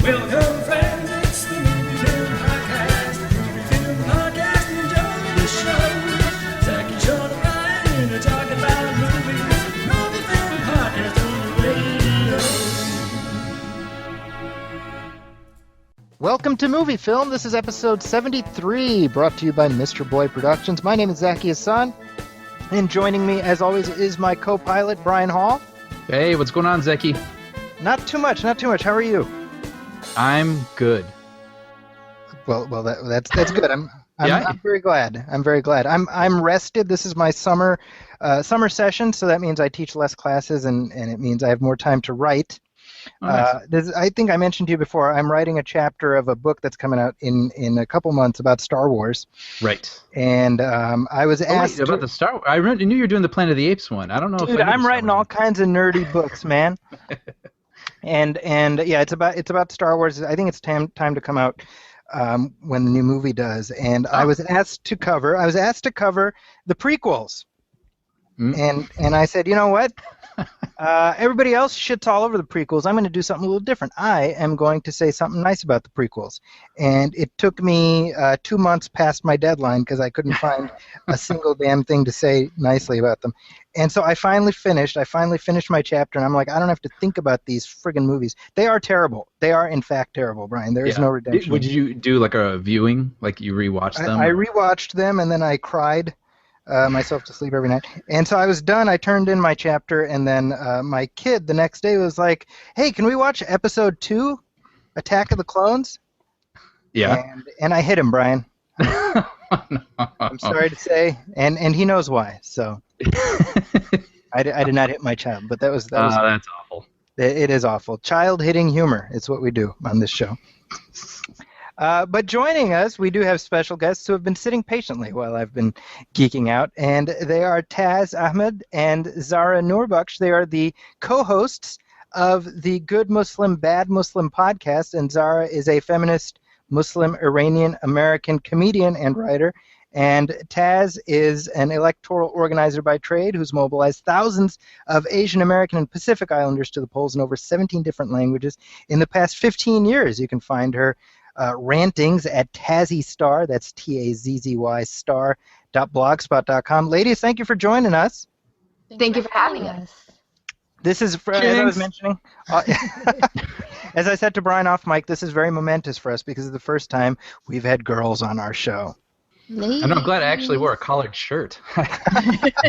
Welcome, friends, it's the MovieFilm Podcast. MovieFilm Podcast, enjoy the show. Zaki, Sean, and Ryan are talking about movies. MovieFilm Podcast on the radio. Welcome to Movie Film. This is episode 73, brought to you by Mr. Boy Productions. My name is Zaki Hassan, and joining me, as always, is my co-pilot, Brian Hall. Hey, what's going on, Zaki? Not too much. How are you? I'm good. Well, that's good. I'm very glad. I'm rested. This is my summer session, so that means I teach less classes, and it means I have more time to write. Nice. I think I mentioned to you before, I'm writing a chapter of a book that's coming out in a couple months about Star Wars. Right. And I was asked about the Star Wars. I knew you were doing the Planet of the Apes one. I don't know Dude, if I'm writing all kinds of nerdy books, man. and yeah, it's about Star Wars. I think it's time to come out when the new movie does. And I was asked to cover the prequels. And I said, you know what? Everybody else shits all over the prequels. I'm going to do something a little different. I am going to say something nice about the prequels. And it took me 2 months past my deadline because I couldn't find a single damn thing to say nicely about them. And so I finally finished my chapter, and I'm like, I don't have to think about these friggin' movies. They are terrible. They are, in fact, terrible, Brian. There is no redemption. Would you do like a viewing? Like you rewatched them? I rewatched them, and then I cried myself to sleep every night. And so I was done. I turned in my chapter, and then my kid the next day was like, hey, can we watch episode 2, Attack of the Clones? Yeah. And I hit him, Brian. No. I'm sorry to say. And he knows why, so. I did not hit my child, but that was that's awful. It is awful. Child hitting humor. It's what we do on this show. But joining us, we do have special guests who have been sitting patiently while I've been geeking out, and they are Taz, Ahmed, and Zahra Noorbakhsh. They are the co-hosts of the Good Muslim, Bad Muslim podcast, and Zahra is a feminist Muslim Iranian American comedian and writer, and Taz is an electoral organizer by trade who's mobilized thousands of Asian American and Pacific Islanders to the polls in over 17 different languages in the past 15 years. You can find her rantings at Tazzy Star, that's T-A-Z-Z-Y star.blogspot.com. Ladies, thank you for joining us. Thank you for having us. This is, as I was mentioning, as I said to Brian off mic, this is very momentous for us because it's the first time we've had girls on our show. Ladies. And I'm glad I actually wore a collared shirt.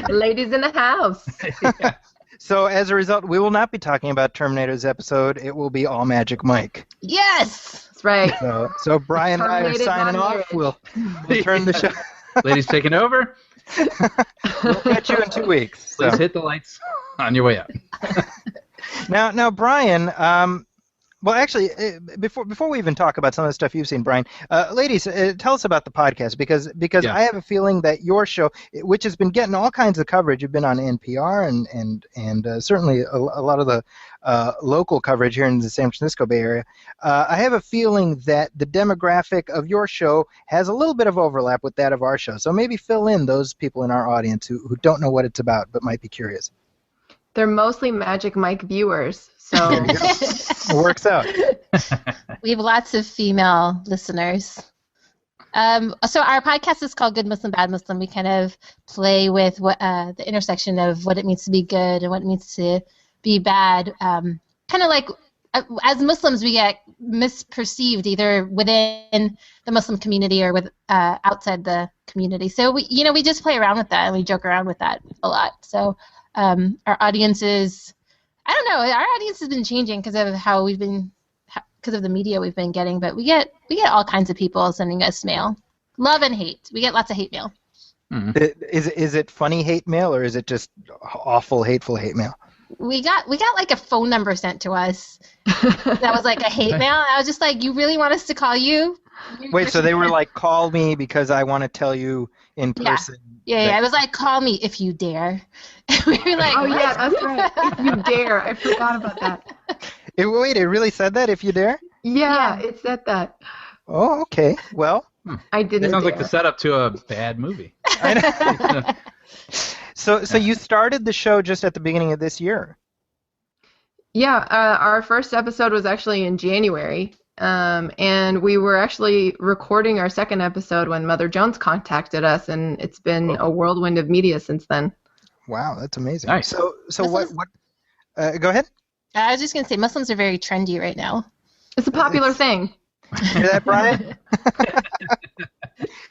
Ladies in the house. Yeah. So as a result, we will not be talking about Terminator's episode. It will be all Magic Mike. Yes! That's right. So Brian and I are signing off. We'll turn the show. Ladies taking over. We'll catch you in 2 weeks. Please hit the lights on your way out. Now, Brian. Well, actually, before we even talk about some of the stuff you've seen, Brian, ladies, tell us about the podcast because Yeah. I have a feeling that your show, which has been getting all kinds of coverage, you've been on NPR and certainly a lot of the local coverage here in the San Francisco Bay Area. I have a feeling that the demographic of your show has a little bit of overlap with that of our show. So maybe fill in those people in our audience who don't know what it's about but might be curious. They're mostly Magic Mike viewers, so It works out. We have lots of female listeners. So our podcast is called Good Muslim, Bad Muslim. We kind of play with what the intersection of what it means to be good and what it means to be bad. Kind of like as Muslims, we get misperceived either within the Muslim community or with outside the community. So we just play around with that and we joke around with that a lot. So our audience is, I don't know, our audience has been changing because of how we've been, because of the media we've been getting, but we get all kinds of people sending us mail. Love and hate. We get lots of hate mail. Mm-hmm. Is it funny hate mail or is it just awful, hateful hate mail? We got like a phone number sent to us that was like a hate mail. I was just like, you really want us to call you? Wait, so they were like, call me because I want to tell you in person. Yeah. I was like, call me if you dare. We were like, oh what? yeah, that's right. If you dare, I forgot about that. Wait, it really said that? If you dare? Yeah, it said that. Oh, okay. Well, I didn't. That sounds dare. like the setup to a bad movie. I know. So you started the show just at the beginning of this year. Yeah, our first episode was actually in January, and we were actually recording our second episode when Mother Jones contacted us, and it's been a whirlwind of media since then. Wow, that's amazing. Nice. So what? Go ahead. I was just going to say, Muslims are very trendy right now. It's a popular thing. Hear that, Brian?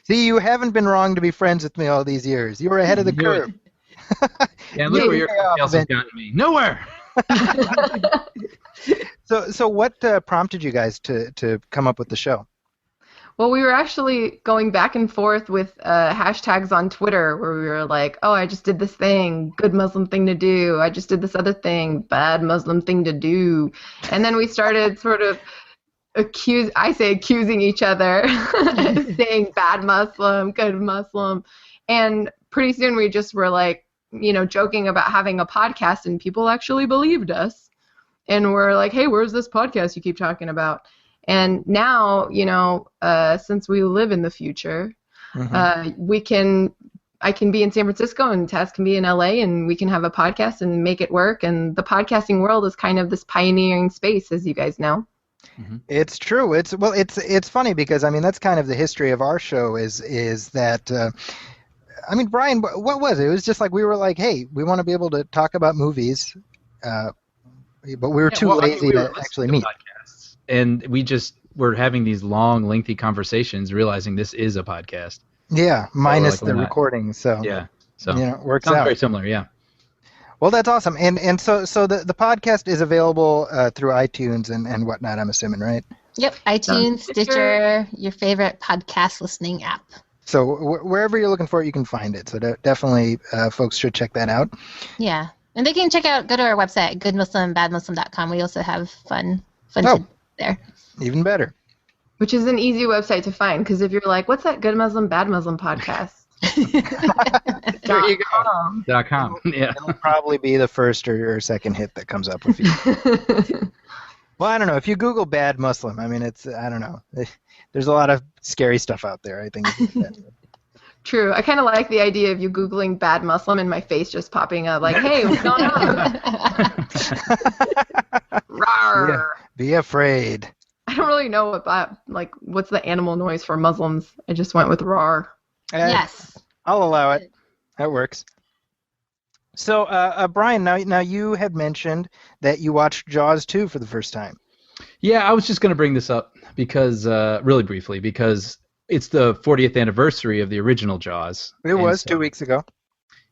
See, you haven't been wrong to be friends with me all these years. You were ahead of the curve. Yeah, look where your cocktails have gotten me. Nowhere! So what prompted you guys to come up with the show? Well, we were actually going back and forth with hashtags on Twitter where we were like, oh, I just did this thing, good Muslim thing to do. I just did this other thing, bad Muslim thing to do. And then we started sort of accusing each other, saying bad Muslim, good Muslim. And pretty soon we just were like, joking about having a podcast, and people actually believed us. And we're like, hey, where's this podcast you keep talking about? And now, since we live in the future, I can be in San Francisco and Taz can be in LA, and we can have a podcast and make it work. And the podcasting world is kind of this pioneering space, as you guys know. It's true. It's funny because that's kind of the history of our show is that. Brian, what was it? It was just like we were like, hey, we want to be able to talk about movies, but we were too lazy to actually meet. Podcasts, and we just were having these long, lengthy conversations, realizing this is a podcast. Yeah, minus the recording. So yeah, so it works sounds out. very similar. Yeah. Well, that's awesome. And so the podcast is available through iTunes and whatnot, I'm assuming, right? Yep, iTunes, Stitcher, your favorite podcast listening app. So wherever you're looking for it, you can find it. So definitely folks should check that out. Yeah. And they can go to our website, goodmuslimbadmuslim.com. We also have fun there. Even better. Which is an easy website to find, because if you're like, what's that Good Muslim, Bad Muslim podcast? There you go. .com. Yeah. It'll probably be the first or second hit that comes up with you. Well, I don't know. If you Google bad Muslim, I don't know. There's a lot of scary stuff out there, I think. True. I kind of like the idea of you Googling bad Muslim and my face just popping up like, hey, what's going on? Rawr. Yeah, be afraid. I don't really know what's the animal noise for Muslims. I just went with rawr. Yes. I'll allow it. That works. So, Brian, now you had mentioned that you watched Jaws 2 for the first time. Yeah, I was just going to bring this up because, really briefly, because it's the 40th anniversary of the original Jaws. It was 2 weeks ago.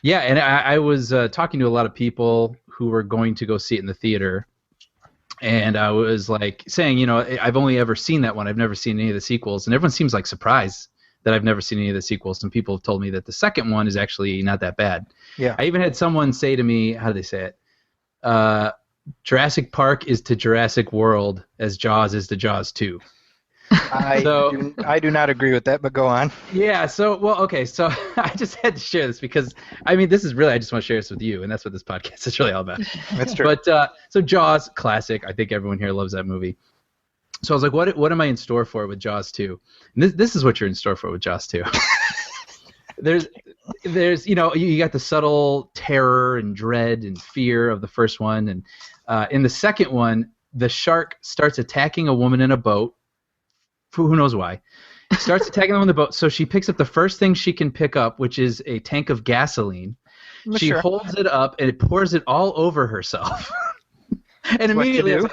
Yeah, and I was talking to a lot of people who were going to go see it in the theater, and I was like saying, I've only ever seen that one. I've never seen any of the sequels, and everyone seems like surprised that I've never seen any of the sequels. Some people have told me that the second one is actually not that bad. Yeah. I even had someone say to me, how do they say it? Jurassic Park is to Jurassic World as Jaws is to Jaws 2. I do not agree with that, but go on. Yeah, so I just had to share this because, this is really, I just want to share this with you, and that's what this podcast is really all about. That's true. But, so Jaws, classic. I think everyone here loves that movie. So I was like, what am I in store for with Jaws 2? And this is what you're in store for with Jaws 2. There's you got the subtle terror and dread and fear of the first one, and in the second one, the shark starts attacking a woman in a boat. Who knows why? Starts attacking the woman in the boat, so she picks up the first thing she can pick up, which is a tank of gasoline. She holds it up and it pours it all over herself. And immediately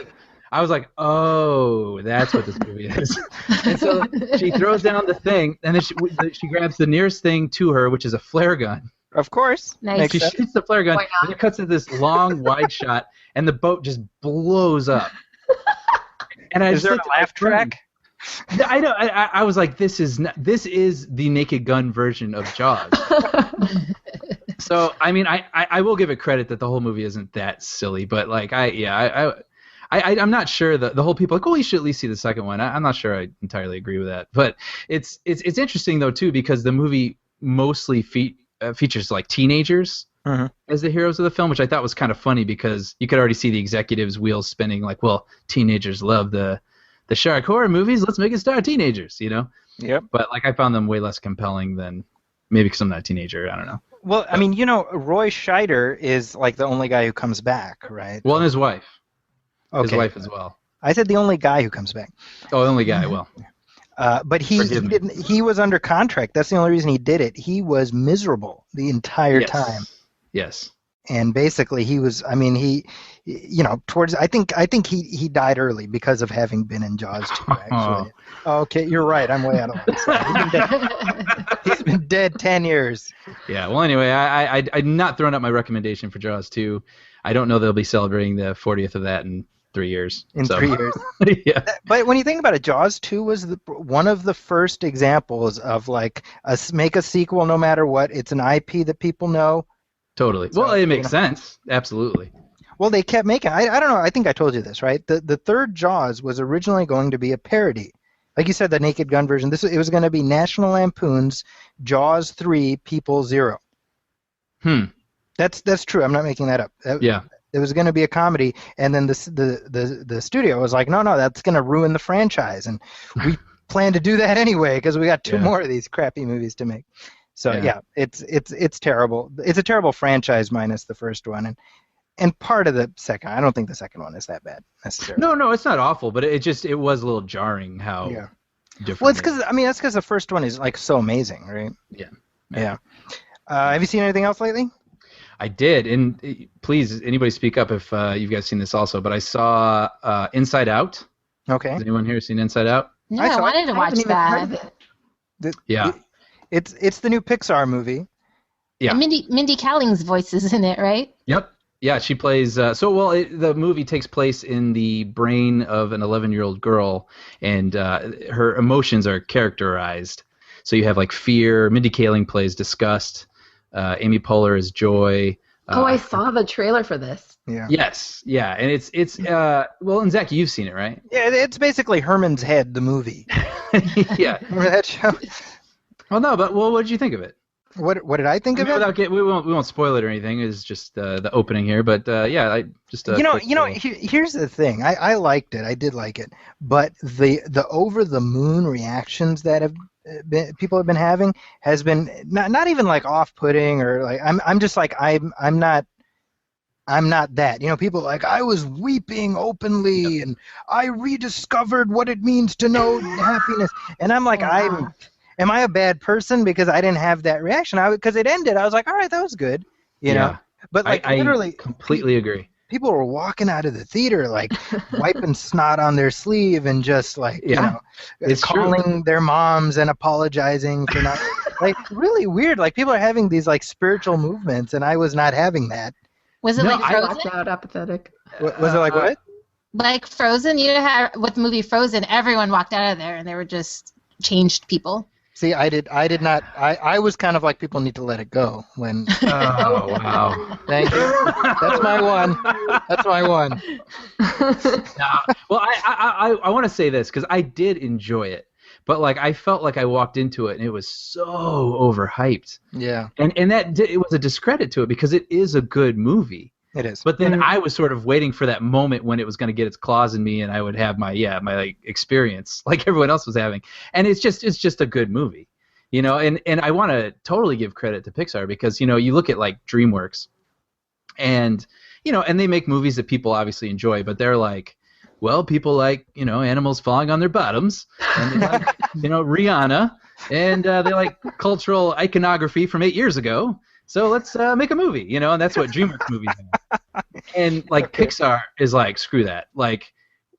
I was like, oh, that's what this movie is. And so she throws down the thing, and then she grabs the nearest thing to her, which is a flare gun. Of course. Nice. She shoots the flare gun, and it cuts to this long, wide shot, and the boat just blows up. And is there a laugh track? I know. I was like, this is the Naked Gun version of Jaws. So I will give it credit that the whole movie isn't that silly, but I'm not sure the whole people like, oh, you should at least see the second one. I'm not sure I entirely agree with that, but it's interesting though too because the movie mostly features like teenagers as the heroes of the film, which I thought was kind of funny because you could already see the executives' wheels spinning. Like, well, teenagers love the shark horror movies. Let's make it star teenagers, Yep. But I found them way less compelling than maybe because I'm not a teenager. I don't know. Well, Roy Scheider is like the only guy who comes back, right? Well, and his wife. Okay. His wife as well. I said the only guy who comes back. Oh, the only guy. Well, But he Forgive me. didn't. He was under contract. That's the only reason he did it. He was miserable the entire yes. time. Yes. And basically he was, I mean, I think he died early because of having been in Jaws 2, actually. Okay, you're right. I'm way out of line. Sorry. He's been dead 10 years. Yeah, well, anyway, I'm not throwing out my recommendation for Jaws 2. I don't know they'll be celebrating the 40th of that in 3 years. In 3 years. Yeah. But when you think about it, Jaws 2 was one of the first examples of, like, make a sequel no matter what. It's an IP that people know. Totally. So, well, it makes sense. Absolutely. Well, they kept making. I don't know. I think I told you this, right? The third Jaws was originally going to be a parody, like you said, the Naked Gun version. It was going to be National Lampoon's Jaws 3 People Zero. That's true. I'm not making that up. Yeah. It was going to be a comedy, and then the studio was like, no, that's going to ruin the franchise, and we plan to do that anyway because we got two more of these crappy movies to make. So it's terrible. It's a terrible franchise minus the first one, and part of the second. I don't think the second one is that bad necessarily. No, it's not awful, but it was a little jarring how different. Well, it's because the first one is like so amazing, right? Yeah. Have you seen anything else lately? I did, and please, anybody speak up if you guys seen this also. But I saw Inside Out. Okay. Has anyone here seen Inside Out? No, I wanted to watch that. Yeah. It's the new Pixar movie. Yeah. And Mindy Kaling's voice is in it, right? Yep. Yeah, she plays. The movie takes place in the brain of an 11-year-old girl, and her emotions are characterized. So you have like fear. Mindy Kaling plays disgust. Amy Poehler is joy. I saw the trailer for this. Yeah. Yes. Yeah, and it's and Zaki, you've seen it, right? Yeah, it's basically Herman's Head, the movie. Yeah. Remember that show? Well, no, but what did you think of it? What did I think of it? We won't spoil it or anything. It's just the opening here, but here's the thing. I liked it. I did like it, but the over the moon reactions that people have been having has been not even like off-putting or like I'm just like I'm not that. People are like, I was weeping openly and I rediscovered what it means to know happiness, and I'm like Am I a bad person because I didn't have that reaction? Because it ended, I was like, all right, that was good, you know. But like literally, I completely agree. People were walking out of the theater like wiping snot on their sleeve and just like calling their moms and apologizing for not like really weird. Like people are having these like spiritual movements, and I was not having that. Was it like I Frozen? walked out apathetic. Was it like what? Like Frozen? You know how with the movie Frozen, everyone walked out of there and they were just changed people. See, I did not. I was kind of like, people need to let it go when. Oh wow! Thank you. That's my one. Well, I want to say this because I did enjoy it, but like I felt like I walked into it and it was so overhyped. Yeah. And it was a discredit to it because it is a good movie. It is. But then I was sort of waiting for that moment when it was going to get its claws in me and I would have my like experience like everyone else was having. And it's just a good movie, and I want to totally give credit to Pixar because, you look at like DreamWorks and, and they make movies that people obviously enjoy, but they're like, well, people like, animals falling on their bottoms and they like, Rihanna and they like cultural iconography from 8 years ago. So let's make a movie, and that's what DreamWorks movies are. And like Pixar is like, screw that. Like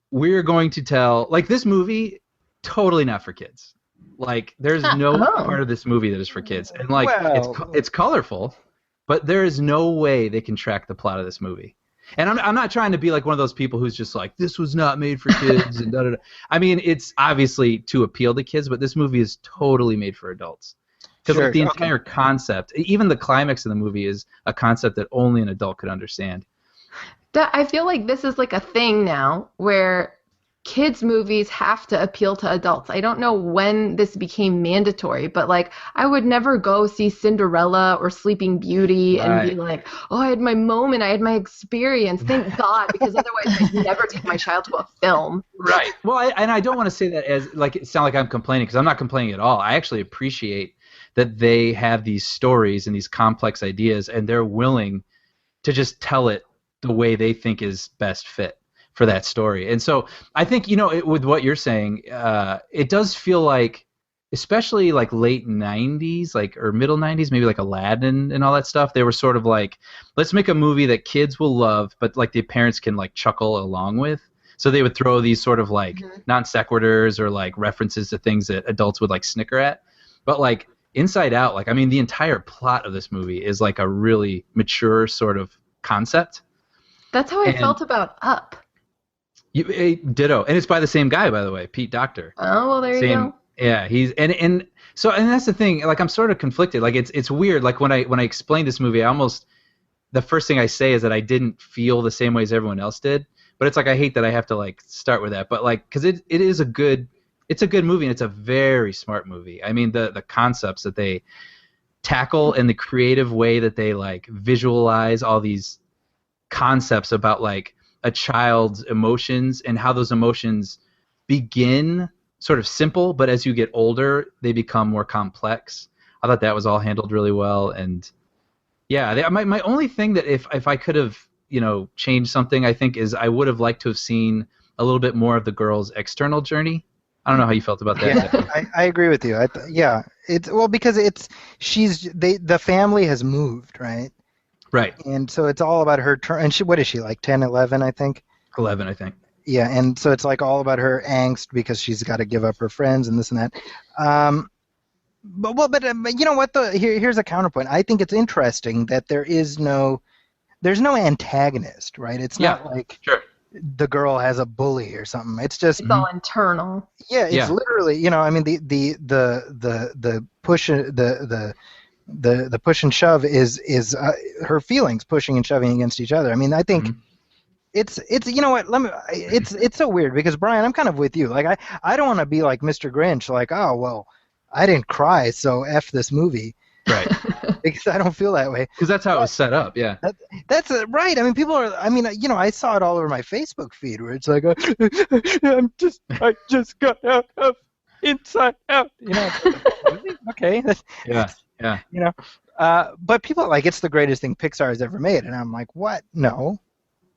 we're going to tell like this movie totally not for kids. Like there's no part of this movie that is for kids. And like it's colorful, but there is no way they can track the plot of this movie. And I'm not trying to be like one of those people who's just like, this was not made for kids and da da da. I mean, it's obviously to appeal to kids, but this movie is totally made for adults. Because like the entire concept, even the climax of the movie is a concept that only an adult could understand. I feel like this is like a thing now where kids' movies have to appeal to adults. I don't know when this became mandatory, but like I would never go see Cinderella or Sleeping Beauty and be like, oh, I had my moment, I had my experience. Thank God, because otherwise I'd never take my child to a film. Right. Well, I don't want to say that as like it sounds like I'm complaining because I'm not complaining at all. I actually appreciate that they have these stories and these complex ideas and they're willing to just tell it the way they think is best fit. for that story. And so I think, with what you're saying, it does feel like, especially like late 90s, like, or middle 90s, maybe like Aladdin and all that stuff, they were sort of like, let's make a movie that kids will love, but like the parents can like chuckle along with. So they would throw these sort of like non sequiturs or like references to things that adults would like snicker at. But like Inside Out, like, I mean, the entire plot of this movie is like a really mature sort of concept. That's how I felt about Up. Ditto. And it's by the same guy, by the way, Pete Docter. Oh, well, there you go. Yeah, and that's the thing. Like, I'm sort of conflicted. Like, it's weird. Like when I explain this movie, the first thing I say is that I didn't feel the same way as everyone else did. But it's like, I hate that I have to like start with that. But like, because it is a good movie, and it's a very smart movie. I mean, the concepts that they tackle and the creative way that they like visualize all these concepts about like a child's emotions and how those emotions begin sort of simple, but as you get older, they become more complex. I thought that was all handled really well. And yeah, my only thing that if I could have, changed something, I think, is I would have liked to have seen a little bit more of the girl's external journey. I don't know how you felt about that. Yeah, I agree with you. It's because the family has moved, right? Right. And so it's all about her and what is she, like 10, 11, I think? 11, I think. Yeah, and so it's like all about her angst because she's got to give up her friends and this and that. But you know what? Here's a counterpoint. I think it's interesting that there's no antagonist, right? It's not like the girl has a bully or something. It's just it's all internal. Yeah, it's literally, I mean, the push the push and shove is her feelings pushing and shoving against each other. I mean, I think it's you know what? It's so weird because Brian, I'm kind of with you. Like I don't want to be like Mr. Grinch, like, oh well, I didn't cry, so F this movie. Right. Because I don't feel that way. Because that's how it was set up, yeah. That's right. I mean, people are. I mean, I saw it all over my Facebook feed where it's like, I just got out of Inside Out. Okay. Yeah. But people are like, it's the greatest thing Pixar has ever made, and I'm like, what? No.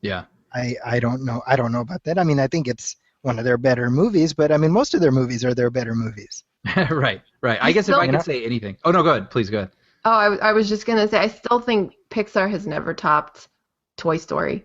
Yeah. I don't know. I don't know about that. I mean, I think it's one of their better movies, but I mean, most of their movies are their better movies. Right. I guess if I can say anything. Oh no, go ahead. Please go ahead. Oh, I was just gonna say, I still think Pixar has never topped Toy Story.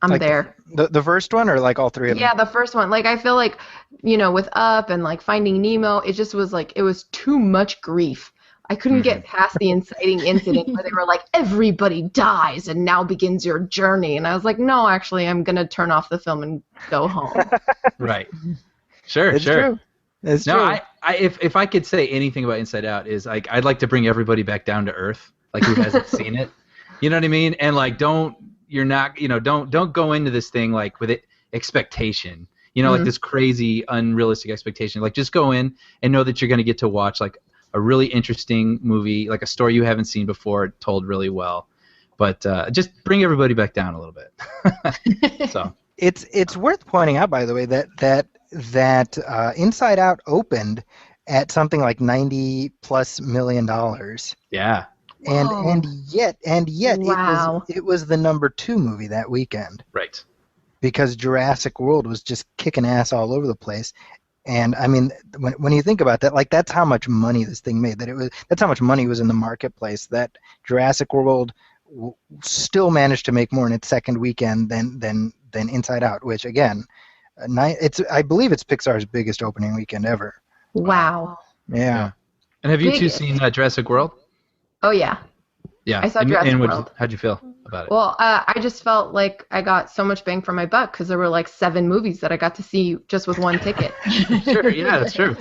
I'm like there. The first one, or like all three of them? Yeah, the first one. Like I feel like, with Up and like Finding Nemo, it just was like it was too much grief. I couldn't get past the inciting incident where they were like, everybody dies and now begins your journey, and I was like, no, actually, I'm gonna turn off the film and go home. Right. Sure. True. It's true. If I could say anything about Inside Out is like I'd like to bring everybody back down to earth, like who hasn't seen it. You know what I mean? And like don't go into this thing like with expectation. Like this crazy unrealistic expectation. Like just go in and know that you're going to get to watch like a really interesting movie, like a story you haven't seen before, told really well. But just bring everybody back down a little bit. So it's worth pointing out, by the way, that Inside Out opened at something like $90+ million. Yeah. And yet wow. it was the number 2 movie that weekend. Right. Because Jurassic World was just kicking ass all over the place. And I mean, when you think about that, like that's how much money this thing made. That's how much money was in the marketplace. That Jurassic World still managed to make more in its second weekend than Inside Out, which again, I believe it's Pixar's biggest opening weekend ever. Wow. Yeah. And have you two seen Jurassic World? Oh yeah. Yeah. I saw Jurassic World. How'd you feel about it? Well, I just felt like I got so much bang for my buck because there were like 7 movies that I got to see just with one ticket. Sure, yeah, that's true.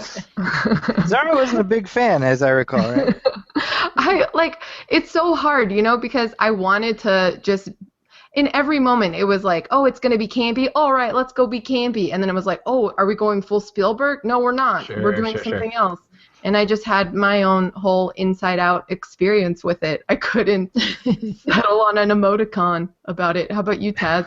Zahra wasn't a big fan, as I recall, right? It's so hard, because I wanted to just, in every moment, it was like, oh, it's going to be campy. All right, let's go be campy. And then it was like, oh, are we going full Spielberg? No, we're not. We're doing something else. And I just had my own whole Inside Out experience with it. I couldn't settle on an emoticon about it. How about you, Taz?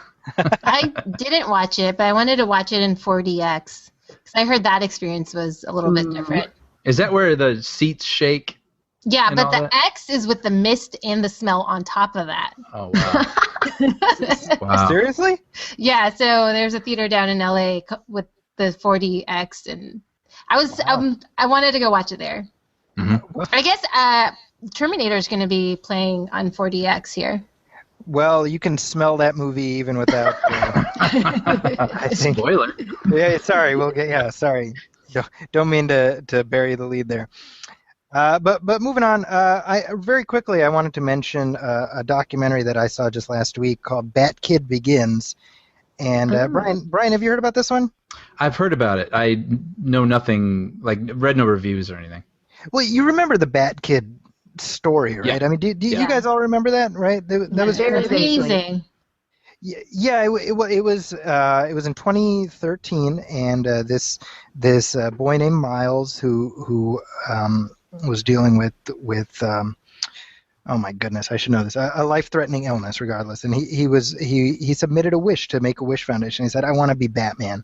I didn't watch it, but I wanted to watch it in 4DX because I heard that experience was a little bit different. Is that where the seats shake? Yeah, and but all the that? X is with the mist and the smell on top of that. Oh wow. Wow. Seriously? Yeah, so there's a theater down in LA with the 4DX, and I wanted to go watch it there. Mm-hmm. I guess Terminator is going to be playing on 4DX here. Well, you can smell that movie even without. I think. Spoiler. Yeah, sorry. Sorry. Don't mean to bury the lead there. But moving on, I very quickly I wanted to mention a documentary that I saw just last week called Bat Kid Begins. And Brian, have you heard about this one? I've heard about it. I know nothing, like read no reviews or anything. Well, you remember the Bat Kid story, right? Yeah. I mean, do you guys all remember that, right? That was Amazing. Yeah, it was in 2013, and this boy named Miles who was dealing with oh my goodness, I should know this, a life-threatening illness, regardless, and he submitted a wish to Make-A-Wish Foundation. He said, "I want to be Batman."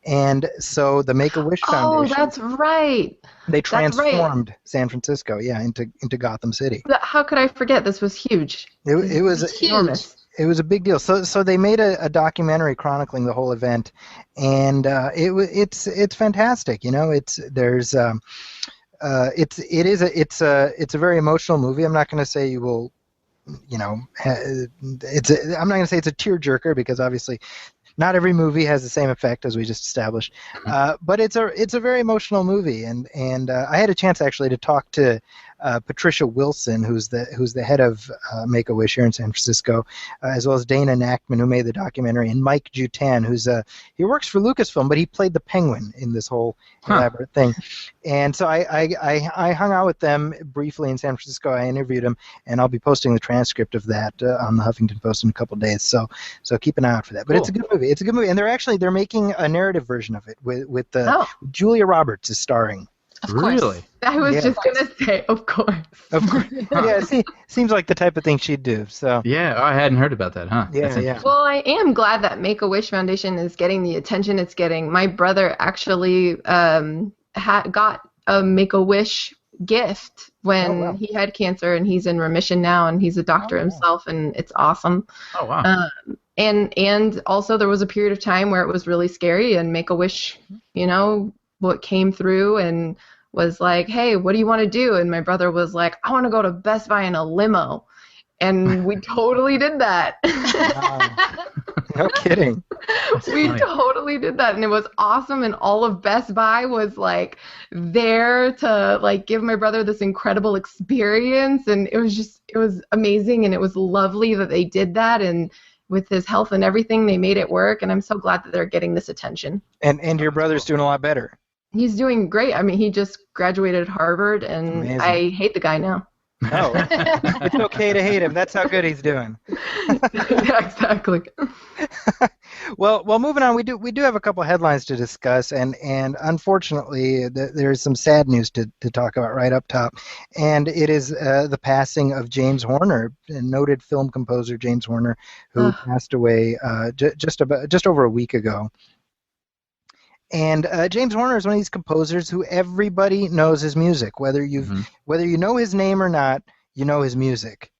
And so the Make-A-Wish Foundation. Oh, that's right. They transformed San Francisco, into Gotham City. How could I forget? This was huge. It was enormous. It was a big deal. So they made a documentary chronicling the whole event, and it's fantastic. You know, it's a very emotional movie. I'm not going to say you will, you know, I'm not going to say it's a tearjerker, because obviously not every movie has the same effect, as we just established. But it's a very emotional movie, and I had a chance actually to talk to Patricia Wilson, who's the head of Make-A-Wish here in San Francisco, as well as Dana Nachman, who made the documentary, and Mike Jutan, he works for Lucasfilm, but he played the Penguin in this whole elaborate thing. And so I hung out with them briefly in San Francisco. I interviewed him, and I'll be posting the transcript of that on the Huffington Post in a couple days. So keep an eye out for that. But It's a good movie. It's a good movie, and they're making a narrative version of it with Julia Roberts is starring. Of course. Really? I was just going to say, of course. Of course. Yeah, seems like the type of thing she'd do. So. Yeah, I hadn't heard about that, huh? Yeah. Well, I am glad that Make-A-Wish Foundation is getting the attention it's getting. My brother actually got a Make-A-Wish gift when he had cancer, and he's in remission now, and he's a doctor himself, and it's awesome. Oh, wow. And also there was a period of time where it was really scary, and Make-A-Wish, you know, what came through and was like, "Hey, what do you want to do?" And my brother was like, "I want to go to Best Buy in a limo." And we totally did that. No kidding. We totally did that, and it was awesome, and all of Best Buy was like there to like give my brother this incredible experience, and it was amazing, and it was lovely that they did that, and with his health and everything, they made it work, and I'm so glad that they're getting this attention. And your brother's doing a lot better. He's doing great. I mean, he just graduated Harvard, and Amazing. I hate the guy now. Oh, it's okay to hate him. That's how good he's doing. Yeah, exactly. Well, moving on. We do have a couple headlines to discuss, and unfortunately, there's some sad news to talk about right up top, and it is the passing of James Horner, a noted film composer James Horner, who passed away just over a week ago. And James Horner is one of these composers who everybody knows his music, whether you know his name or not, you know his music.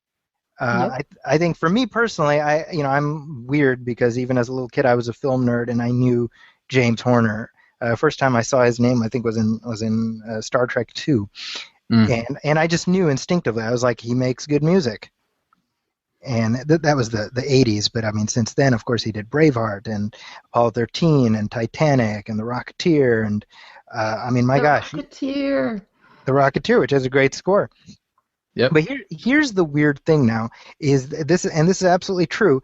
I think for me personally, I'm weird because even as a little kid, I was a film nerd and I knew James Horner. First time I saw his name, I think was in Star Trek II, and I just knew instinctively. I was like, he makes good music. And that was the 80s, but I mean, since then, of course, he did Braveheart and Apollo 13 and Titanic and The Rocketeer, and I mean, my gosh, The Rocketeer, which has a great score. Yep. But here's the weird thing now is this, and this is absolutely true.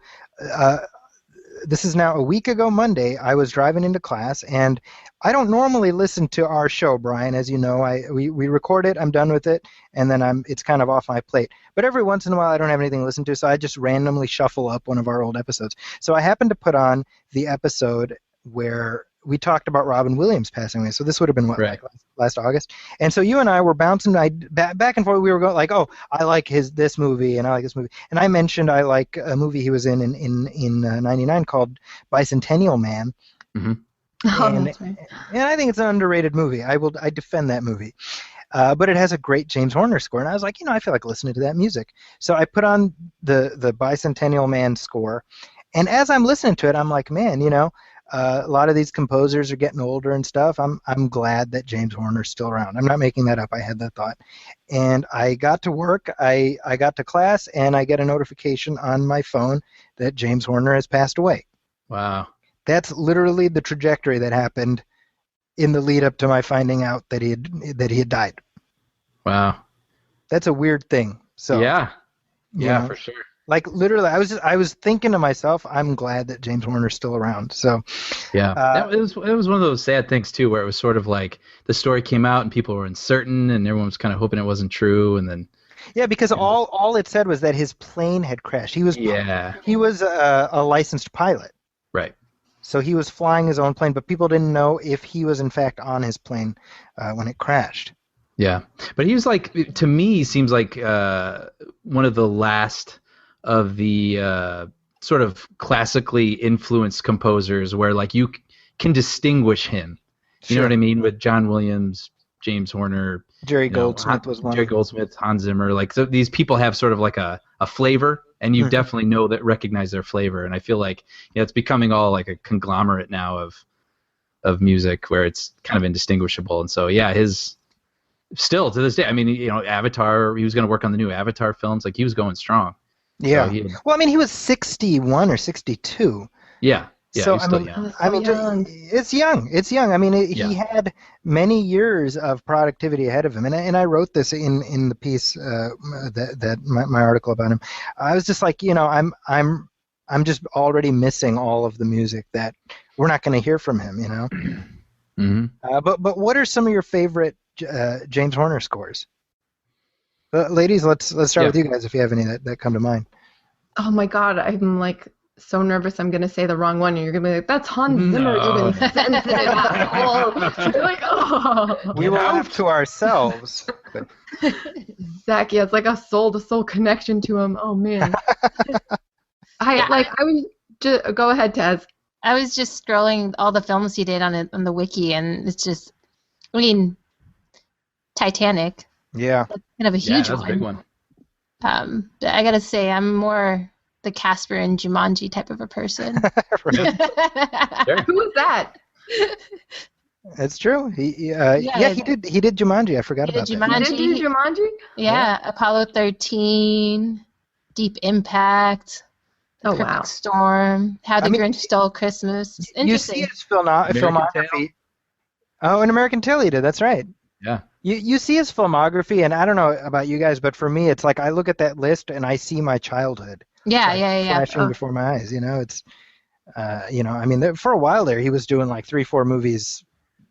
This is now a week ago Monday. I was driving into class, and I don't normally listen to our show, Brian. As you know, we record it, I'm done with it, and then it's kind of off my plate. But every once in a while, I don't have anything to listen to, so I just randomly shuffle up one of our old episodes. So I happened to put on the episode where we talked about Robin Williams passing away. So this would have been like last August. And so you and I were bouncing back and forth. We were going like, oh, I like this movie, and I like this movie. And I mentioned I like a movie he was in 99 called Bicentennial Man. Mm-hmm. And I think it's an underrated movie. I defend that movie. but it has a great James Horner score. And I was like, I feel like listening to that music. So I put on the Bicentennial Man score, and as I'm listening to it, I'm like, man, a lot of these composers are getting older and stuff. I'm glad that James Horner's still around. I'm not making that up. I had that thought. And I got to work, I got to class, and I get a notification on my phone that James Horner has passed away. Wow. That's literally the trajectory that happened in the lead up to my finding out that he had died. Wow. That's a weird thing. So yeah, for sure. Like literally, I was thinking to myself, I'm glad that James Horner's still around. So yeah, it was one of those sad things too, where it was sort of like the story came out and people were uncertain, and everyone was kind of hoping it wasn't true, and then. Yeah, because all it said was that his plane had crashed. He was a licensed pilot. Right. So he was flying his own plane, but people didn't know if he was in fact on his plane when it crashed. Yeah, but he was like, to me, seems like one of the last of the sort of classically influenced composers where like you can distinguish him. You know what I mean? With John Williams, James Horner, Jerry Goldsmith was one. Jerry Goldsmith, Hans Zimmer. Like, so these people have sort of like a flavor, and you definitely recognize their flavor. And I feel like it's becoming all like a conglomerate now of music where it's kind of indistinguishable. And so his still to this day. I mean, Avatar. He was going to work on the new Avatar films. Like, he was going strong. Yeah. So well, I mean, he was 61 or 62. Yeah. Yeah, so young. It's young. It's young. I mean, he had many years of productivity ahead of him, and I wrote this in the piece that my article about him. I was just like, I'm just already missing all of the music that we're not going to hear from him. Mm-hmm. But what are some of your favorite James Horner scores? Ladies, let's start with you guys if you have any that come to mind. Oh my God, I'm like so nervous I'm going to say the wrong one, and you're going to be like, that's Hans Zimmer even sensitive asshole. You're like, oh. We will laugh to ourselves. Zaki has like a soul-to-soul connection to him. Oh, man. Go ahead, Taz. I was just scrolling all the films he did on the wiki, and it's just, I mean, Titanic. Yeah. That's kind of a huge that's a big one. I got to say, I'm more the Casper and Jumanji type of a person. Who is that? That's true. He did Jumanji. I forgot about that. He did do Jumanji? Yeah, Apollo 13, Deep Impact, Perfect Storm, How the Grinch Stole Christmas. It's interesting. You see his filmography. Oh, an American Tail he did. That's right. Yeah. You see his filmography, and I don't know about you guys, but for me, it's like I look at that list and I see my childhood. Flashing before my eyes. It's, I mean, for a while there, he was doing like 3-4 movies,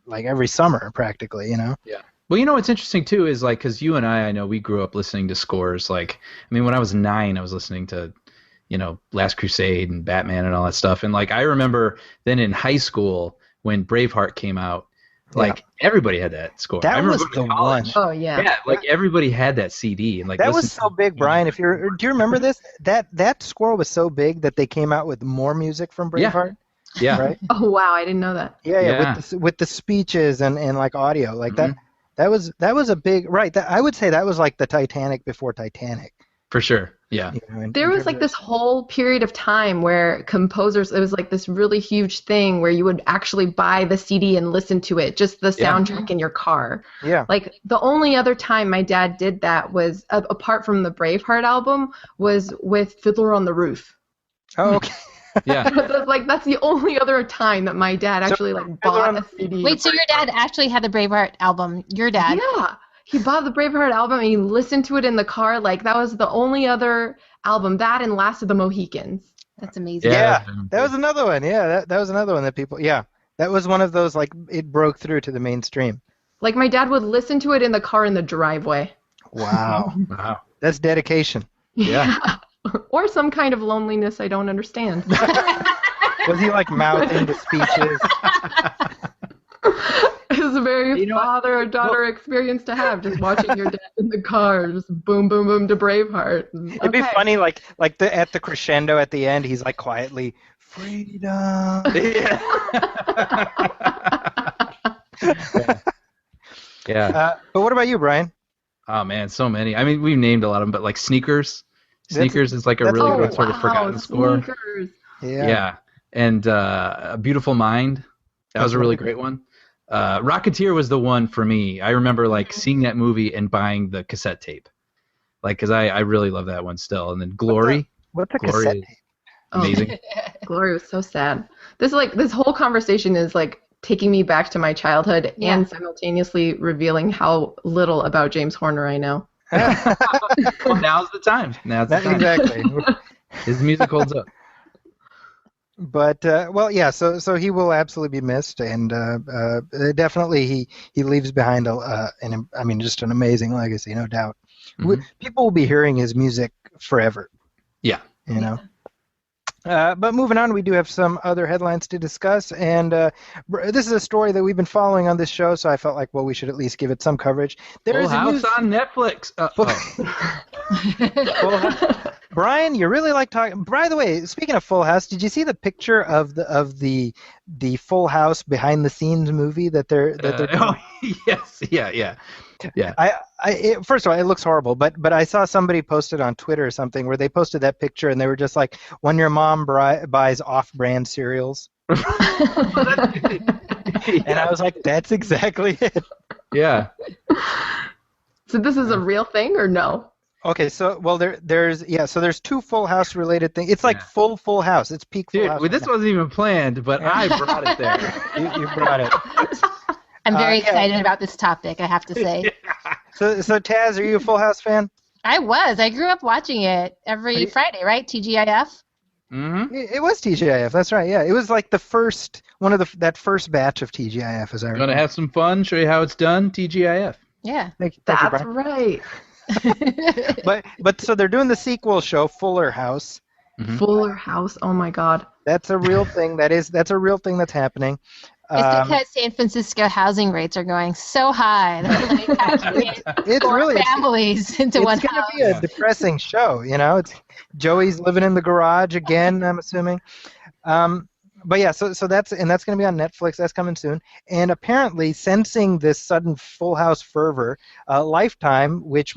like every summer, practically. Yeah. Well, what's interesting too is like, because you and I know we grew up listening to scores. Like, I mean, when I was 9, I was listening to, Last Crusade and Batman and all that stuff. And like, I remember then in high school when Braveheart came out. Like everybody had that score. That was the one. Oh yeah. Yeah, like everybody had that CD and like that was so big, Brian. Do you remember this? That score was so big that they came out with more music from Braveheart. Yeah. Right. Oh wow, I didn't know that. Yeah. With the speeches and like audio like that. That was a big I would say that was like the Titanic before Titanic. For sure. Yeah. There was like this whole period of time where composers, it was like this really huge thing where you would actually buy the CD and listen to it, just the soundtrack in your car. Yeah. Like the only other time my dad did that was, apart from the Braveheart album, was with Fiddler on the Roof. Oh, okay. Yeah. That's the only other time that my dad actually bought a CD. Wait, so your dad actually had the Braveheart album? Your dad? Yeah. He bought the Braveheart album and he listened to it in the car. Like, that was the only other album. That and Last of the Mohicans. That's amazing. Yeah, that was another one. Yeah, that was another one that people, that was one of those, like, it broke through to the mainstream. Like, my dad would listen to it in the car in the driveway. Wow. Wow. That's dedication. Yeah. Or some kind of loneliness I don't understand. Was he, like, mouthing the speeches? It's a very father-daughter experience to have, just watching your dad in the car, just boom, boom, boom to Braveheart. It'd be funny, at the crescendo at the end, he's like quietly, freedom. Yeah. Yeah. But what about you, Brian? Oh man, so many. I mean, we've named a lot of them, but like Sneakers. Sneakers is like a really good sort of forgotten score. Sneakers. Yeah. And A Beautiful Mind. That was a really great one. Rocketeer was the one for me. I remember like seeing that movie and buying the cassette tape. Like, because I really love that one still. And then Glory. What's a Glory cassette is tape? amazing. Glory was so sad. This whole conversation is like taking me back to my childhood and simultaneously revealing how little about James Horner I know. Well, now's the time. Exactly. His music holds up. But so he will absolutely be missed, and definitely he leaves behind just an amazing legacy, no doubt. Mm-hmm. People will be hearing his music forever. Yeah. You know. But moving on, we do have some other headlines to discuss, and this is a story that we've been following on this show, so I felt like, well, we should at least give it some coverage. Full House on Netflix. Brian, you really like talking. By the way, speaking of Full House, did you see the picture of the Full House behind the scenes movie that they're doing? Yes, yeah. First of all, it looks horrible, but I saw somebody posted on Twitter or something where they posted that picture and they were just like, when your mom buys off-brand cereals. And I was like, that's exactly it. Yeah. So this is a real thing or no? Okay, so there's two Full House related things. It's like Full House. It's peak Full House. Dude, this wasn't even planned, but I brought it there. You brought it. I'm very excited about this topic, I have to say. So Taz, are you a Full House fan? I was. I grew up watching it every Friday, right? TGIF? Mm-hmm. It was TGIF. That's right. Yeah, it was like the first one of that first batch of TGIF, as I remember. Gonna have some fun. Show you how it's done. TGIF. Yeah. Thank you, That's Brian. right. But so they're doing the sequel show, Fuller House. Mm-hmm. Fuller House. Oh my God. That's a real thing. That's a real thing that's happening. It's because San Francisco housing rates are going so high. They're like packing four families into one house. It's going to be a depressing show, you know. It's Joey's living in the garage again, I'm assuming. But yeah, so that's going to be on Netflix. That's coming soon. And apparently, sensing this sudden Full House fervor, Lifetime, which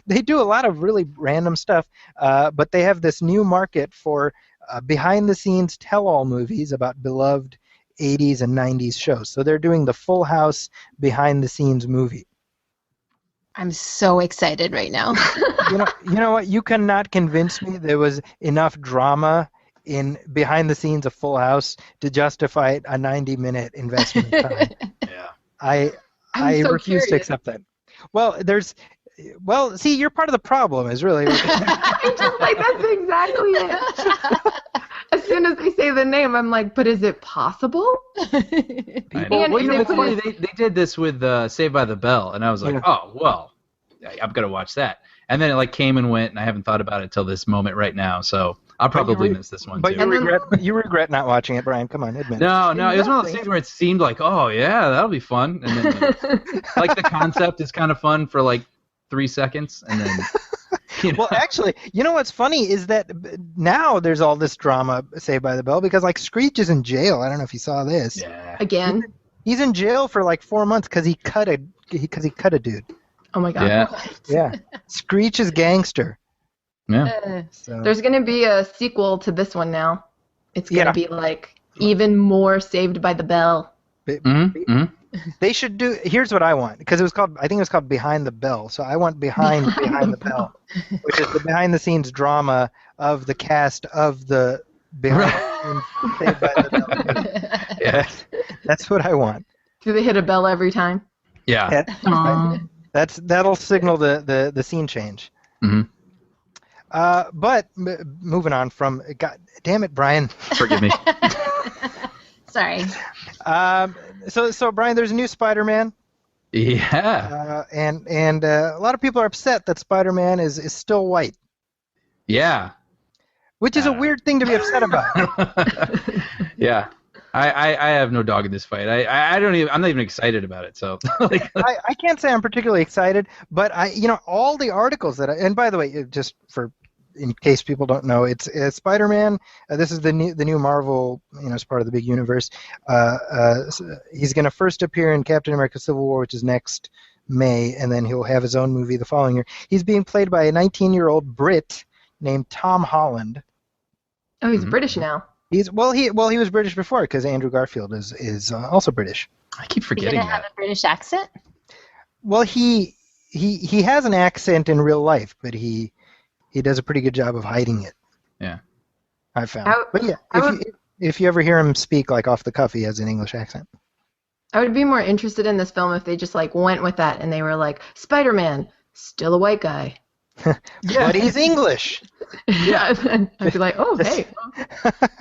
they do a lot of really random stuff, but they have this new market for behind-the-scenes tell-all movies about beloved 80s and 90s shows. So they're doing the Full House behind-the-scenes movie. I'm so excited right now. You know what? You cannot convince me there was enough drama in behind the scenes of Full House to justify a 90-minute investment in time. Yeah. I so refuse curious. to accept that. Well, see, you're part of the problem, is really. I'm just like, that's exactly it. As soon as they say the name, I'm like, but is it possible? I know. And Well, you know if what's it funny? was- They did this with Saved by the Bell, and I was like, Yeah. oh, well, I'm going to watch that. And then it like came and went, and I haven't thought about it till this moment right now, so I'll probably miss this one, But too. you regret not watching it, Brian. Come on, admit it. No, it was one of those things where it seemed like, oh, yeah, that'll be fun. And then, like, the concept is kind of fun for, like, 3 seconds, and then, Well, actually, you know what's funny is that now there's all this drama, Saved by the Bell, because, like, Screech is in jail. I don't know if you saw this. Yeah. Again? He's in jail for, like, 4 months because he cut a dude. Oh my God. Yeah. Yeah. Screech is gangster. Yeah. So. There's going to be a sequel to this one now. It's going to be like even more Saved by the Bell. Mm-hmm. They should do. Here's what I want, because I think it was called Behind the Bell. So I want behind the Bell, which is the behind-the-scenes drama of the cast of the behind the scenes Saved by the Bell. Yeah. That's what I want. Do they hit a bell every time? Yeah. That'll signal the scene change. Mm-hmm. But moving on from, God damn it, Brian. Forgive me. Sorry. So Brian, there's a new Spider-Man. Yeah. And a lot of people are upset that Spider-Man is still white. Yeah. Which is a weird thing to be upset about. Yeah. I have no dog in this fight. I'm not even excited about it. So like, I can't say I'm particularly excited, but all the articles and by the way, just for in case people don't know, it's Spider-Man. This is the new Marvel, as part of the big universe. He's going to first appear in Captain America: Civil War, which is next May, and then he'll have his own movie the following year. He's being played by a 19-year-old Brit named Tom Holland. Oh, he's British now. He was British before because Andrew Garfield is also British. I keep He's forgetting gonna have that. a British accent. Well, he has an accent in real life, but he does a pretty good job of hiding it. Yeah. I found. But yeah, if you ever hear him speak like off the cuff, he has an English accent. I would be more interested in this film if they just like went with that and they were like, Spider-Man, still a white guy. But he's English. Yeah, and I'd be like, oh, hey.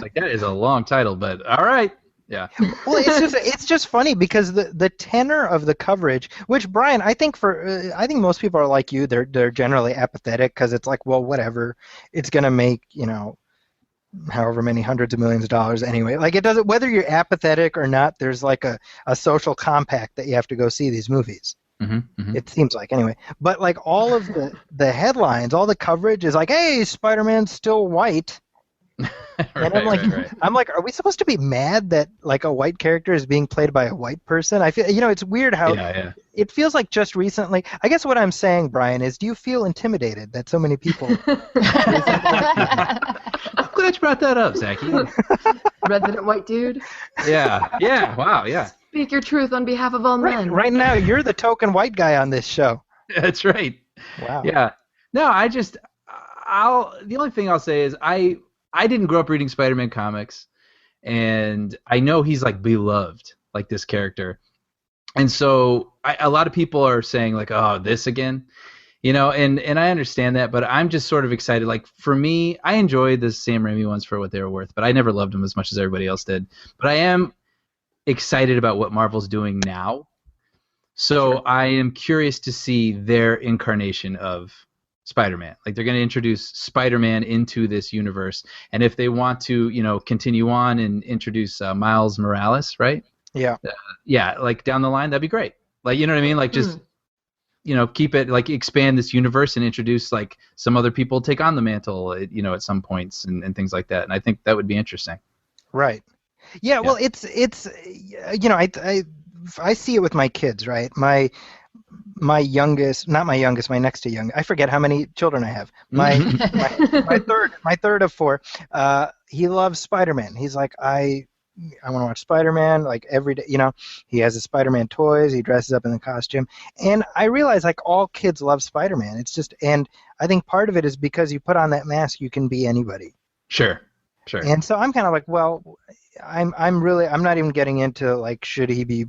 Like, that is a long title, but all right. Yeah. Well, it's just funny because the tenor of the coverage, which Brian, I think most people are like you. They're generally apathetic because it's like, well, whatever, it's gonna make however many hundreds of millions of dollars anyway. Like, it doesn't, whether you're apathetic or not. There's like a social compact that you have to go see these movies. It seems like, anyway. But like all of the headlines, all the coverage is like, hey, Spider-Man's still white. And I'm like, are we supposed to be mad that like a white character is being played by a white person? I feel, it's weird how it feels like just recently. I guess what I'm saying, Brian, is do you feel intimidated that so many people? I'm glad you brought that up, Zaki. Resident white dude. Yeah. Wow. Yeah. Speak your truth on behalf of all men. Right now, you're the token white guy on this show. That's right. Wow. Yeah. No, the only thing I'll say is I didn't grow up reading Spider-Man comics, and I know he's like beloved, like this character, and so a lot of people are saying like, oh, this again, and I understand that, but I'm just sort of excited. Like, for me, I enjoyed the Sam Raimi ones for what they were worth, but I never loved them as much as everybody else did. But I am excited about what Marvel's doing now, so I am curious to see their incarnation of Spider-Man. Like, they're going to introduce Spider-Man into this universe, and if they want to, continue on and introduce Miles Morales, right? Yeah. Like down the line, that'd be great. Like, you know what I mean? Like, just keep it, like, expand this universe and introduce like some other people take on the mantle, at some points and things like that. And I think that would be interesting. Right. Yeah. Well, it's I see it with my kids, right? My youngest, not my youngest, my next to youngest. I forget how many children I have. My third of four. He loves Spider-Man. He's like, I want to watch Spider-Man like every day. He has his Spider-Man toys. He dresses up in the costume, and I realize like all kids love Spider-Man. It's just, and I think part of it is because you put on that mask, you can be anybody. Sure. And so I'm kind of like, well, I'm not even getting into like should he be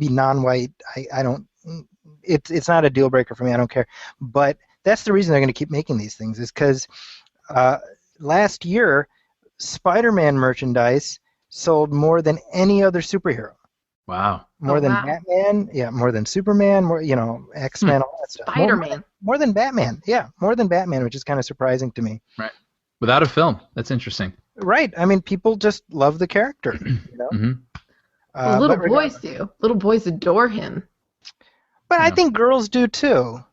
non-white? I don't. It's not a deal breaker for me. I don't care. But that's the reason they're going to keep making these things is because last year Spider-Man merchandise sold more than any other superhero. Wow. More than Batman. Yeah. More than Superman. More X-Men. All that stuff. Spider-Man. More than Batman. Yeah. More than Batman, which is kind of surprising to me. Right. Without a film. That's interesting. Right. I mean, people just love the character. Little boys do. Little boys adore him. But I think girls do too.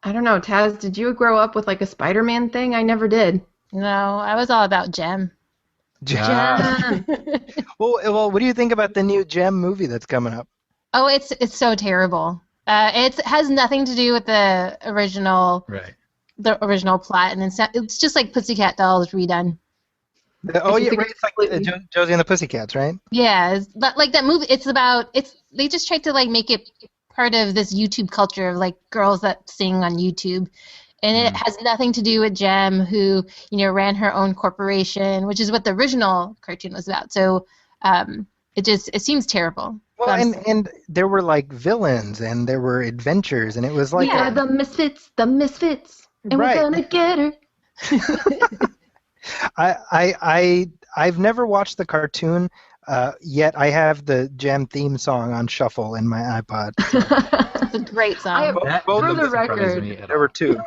I don't know, Taz, did you grow up with like a Spider-Man thing? I never did. No, I was all about Gem. Gem. Well, what do you think about the new Gem movie that's coming up? Oh, it's so terrible. It has nothing to do with the original. Right. The original plot, and it's just like Pussycat Dolls redone. Right. It's like Josie and the Pussycats, right? Yeah, but like that movie, they just tried to like make it part of this YouTube culture of like girls that sing on YouTube, and it has nothing to do with Gem, who ran her own corporation, which is what the original cartoon was about. So it seems terrible. Well, and there were like villains and there were adventures, and it was like the misfits, and we're gonna get her. I've never watched the cartoon, yet I have the Gem theme song on shuffle in my iPod. It's a great song. For the record, there were two.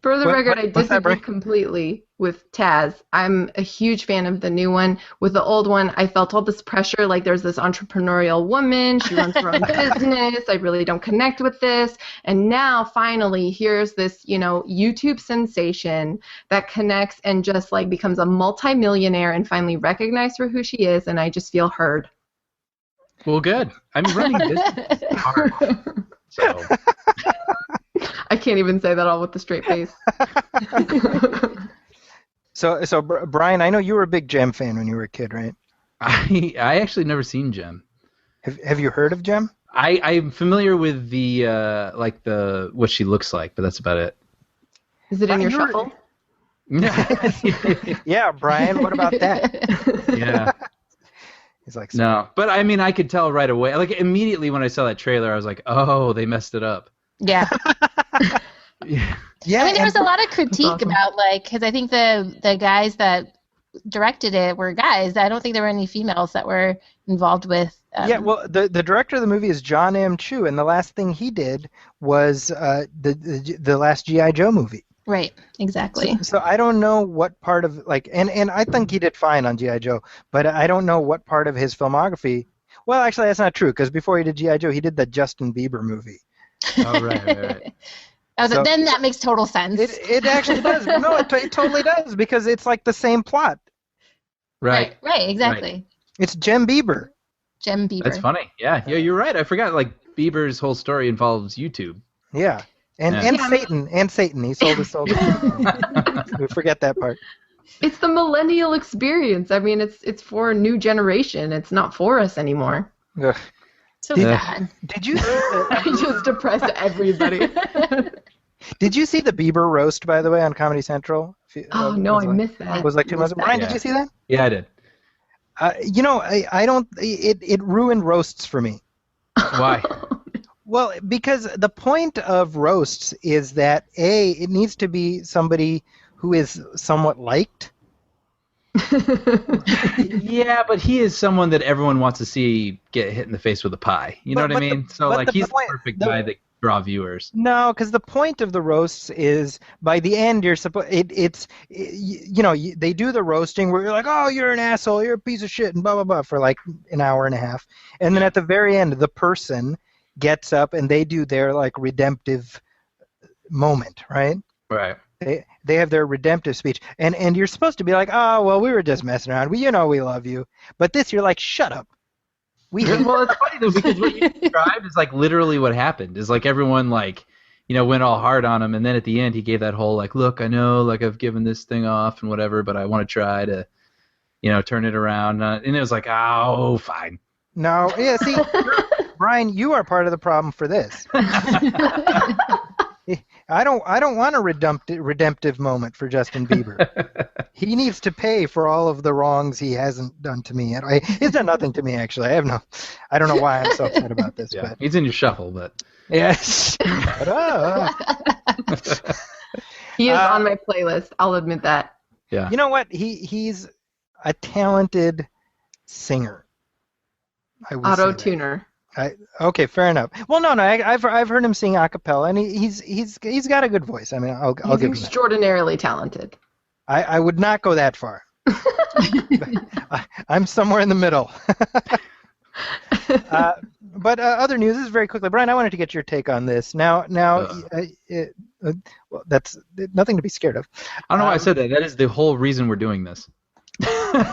For the record, I what's that, disagree Bri? completely with Taz. I'm a huge fan of the new one. With the old one, I felt all this pressure, like there's this entrepreneurial woman, she runs her own business, I really don't connect with this. And now, finally, here's this, YouTube sensation that connects and just, like, becomes a multimillionaire and finally recognized for who she is, and I just feel heard. Well, good. I mean, running business is hard. So. I can't even say that all with a straight face. So Brian, I know you were a big Jem fan when you were a kid, right? I actually never seen Jem. Have you heard of Jem? I'm familiar with the what she looks like, but that's about it. Is it in your shuffle? Yeah, Brian, what about that? Yeah. He's like, no, but I mean, I could tell right away. Like, immediately when I saw that trailer, I was like, oh, they messed it up. Yeah. Yeah. Yeah, I mean, there was a lot of critique awesome. about, like, because I think the guys that directed it were guys. I don't think there were any females that were involved with. Yeah, well, the director of the movie is John M. Chu, and the last thing he did was the last G.I. Joe movie. Right, exactly. So I don't know what part of, like, and I think he did fine on G.I. Joe, but I don't know what part of his filmography. Well, actually, that's not true, because before he did G.I. Joe, he did the Justin Bieber movie. Oh, right. So, then that makes total sense. It actually does. No, it totally does, because it's like the same plot. Right. Right, exactly. Right. It's Jem Bieber. Jem Bieber. That's funny. Yeah, you're right. I forgot, like, Bieber's whole story involves YouTube. Yeah. And Satan. He sold his soul to Satan. We forget that part. It's the millennial experience. I mean, it's for a new generation. It's not for us anymore. Ugh. So sad. Did you? I just depressed everybody. Did you see the Bieber roast, by the way, on Comedy Central? Oh no, I missed that. It was like 2 months ago. Brian, did you see that? Yeah, I did. I don't. It ruined roasts for me. Why? Well, because the point of roasts is that it needs to be somebody who is somewhat liked. Yeah, but he is someone that everyone wants to see get hit in the face with a pie. You know what I mean? So, like, he's the perfect guy that draw viewers. No, because the point of the roasts is by the end you're supposed. They do the roasting where you're like, oh, you're an asshole, you're a piece of shit, and blah blah blah for like an hour and a half, and then at the very end the person gets up and they do their, like, redemptive moment, right? Right. They have their redemptive speech, and you're supposed to be like, oh, well, we were just messing around. We love you. But this, you're like, shut up. Well, it's funny though, because what you described is like literally what happened. Is like everyone, like, went all hard on him, and then at the end he gave that whole, like, look, I know, like, I've given this thing off and whatever, but I want to try to, turn it around. And it was like, oh, fine. No, yeah, see, Brian, you are part of the problem for this. I don't want a redemptive moment for Justin Bieber. He needs to pay for all of the wrongs he hasn't done to me. He's done nothing to me, actually. I don't know why I'm so upset about this. Yeah, but he's in your shuffle, but yes. He is on my playlist. I'll admit that. Yeah. You know what? He's a talented singer. Auto-tuner. Okay, fair enough. Well, no, I've heard him sing a cappella, and he's got a good voice. I mean, I'll give him that. He's extraordinarily talented. I would not go that far. I'm somewhere in the middle. But other news, this is very quickly. Brian, I wanted to get your take on this. Now, well, that's nothing to be scared of. I don't know why I said that. That is the whole reason we're doing this.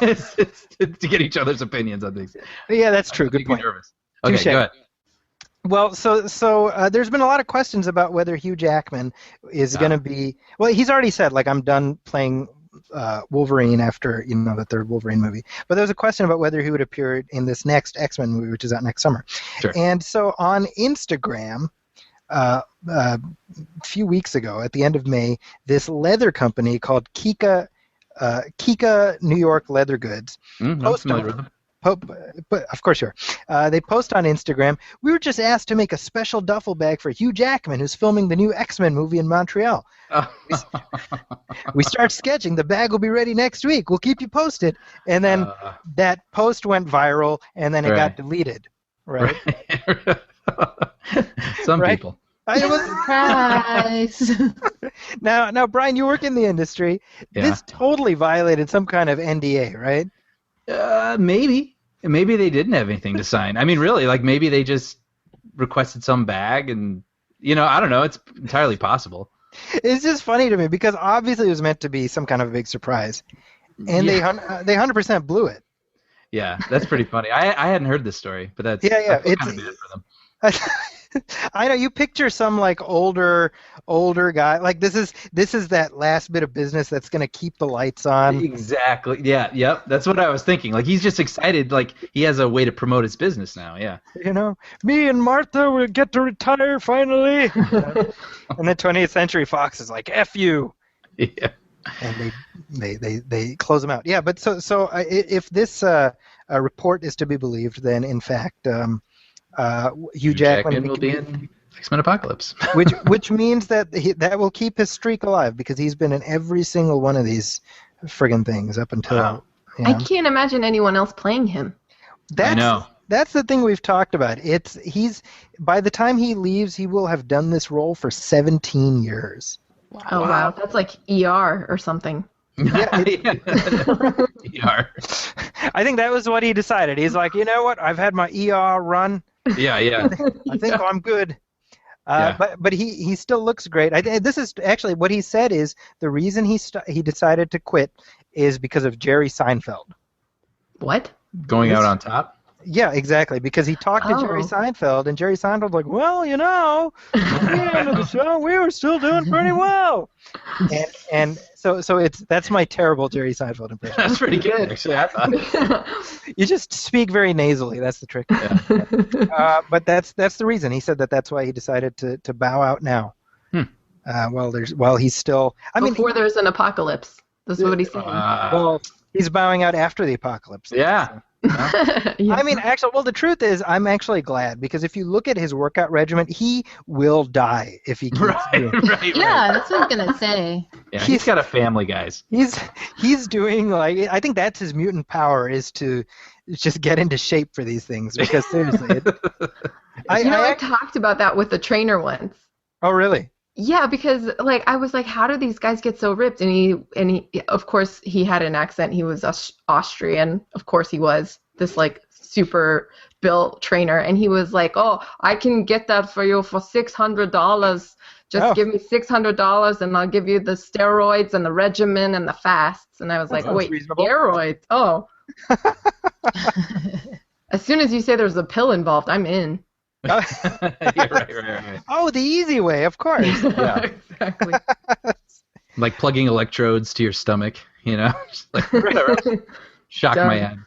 it's to get each other's opinions on things. Yeah, that's true. Good point. Nervous. Okay, Touché. go ahead. Well, so there's been a lot of questions about whether Hugh Jackman is going to be. Well, he's already said, like, I'm done playing Wolverine after the third Wolverine movie. But there was a question about whether he would appear in this next X-Men movie, which is out next summer. Sure. And so on Instagram, a few weeks ago, at the end of May, this leather company called Kika New York Leather Goods. I'm familiar with them. But of course you are. They post on Instagram, we were just asked to make a special duffel bag for Hugh Jackman, who's filming the new X-Men movie in Montreal. We start sketching. The bag will be ready next week. We'll keep you posted. And then that post went viral, and then it got deleted. Right? Some people. I was Surprise! now, Brian, you work in the industry. Yeah. This totally violated some kind of NDA, right? Maybe they didn't have anything to sign. I mean, really, like maybe they just requested some bag, and I don't know. It's entirely possible. It's just funny to me because obviously it was meant to be some kind of a big surprise, and they 100% blew it. Yeah, that's pretty funny. I hadn't heard this story, but that's Yeah, I feel kind of bad for them. I know you picture some like older guy. Like this is that last bit of business that's going to keep the lights on. Exactly. Yeah. Yep. That's what I was thinking. Like he's just excited. Like he has a way to promote his business now. Yeah. Me and Martha will get to retire finally. And the 20th Century Fox is like, F you. Yeah. And they close them out. Yeah. But so if this report is to be believed, then in fact. Hugh Jackman will be in X-Men Apocalypse. which means that that will keep his streak alive because he's been in every single one of these friggin' things up until. Wow. I can't imagine anyone else playing him. I know. That's the thing we've talked about. He's by the time he leaves, he will have done this role for 17 years. Oh wow, that's like ER or something. Yeah, ER. I think that was what he decided. He's like, you know what? I've had my ER run. Yeah. I think I'm good. Yeah. But he still looks great. This is actually what he said is the reason he decided to quit is because of Jerry Seinfeld. What? Going out on top? Yeah, exactly. Because he talked to Jerry Seinfeld, and Jerry Seinfeld's like, well, at the end of the show, we were still doing pretty well. And so that's my terrible Jerry Seinfeld impression. That's pretty good, actually. I thought. You just speak very nasally. That's the trick. Yeah. But that's the reason. He said that's why he decided to bow out now. While he's still. Before there's an apocalypse. That's what he's saying. Well, he's bowing out after the apocalypse. Yeah. So. Yeah. Actually, the truth is, I'm actually glad because if you look at his workout regimen, he will die if he keeps doing it. Right. Yeah, that's what I was gonna say. Yeah, he's got a family, guys. He's doing I think that's his mutant power is to just get into shape for these things because seriously, I talked about that with the trainer once. Oh really? Yeah, because I was like, how do these guys get so ripped? And he of course he had an accent. He was Austrian. Of course he was this super built trainer, and he was like, oh, I can get that for you for $600. Just give me $600 and I'll give you the steroids and the regimen and the fasts. And I was like, wait, reasonable. Steroids? Oh. As soon as you say there's a pill involved, I'm in. Yeah, right. Oh, the easy way, of course. Yeah. Exactly. Like plugging electrodes to your stomach, just like whatever. Shock my head.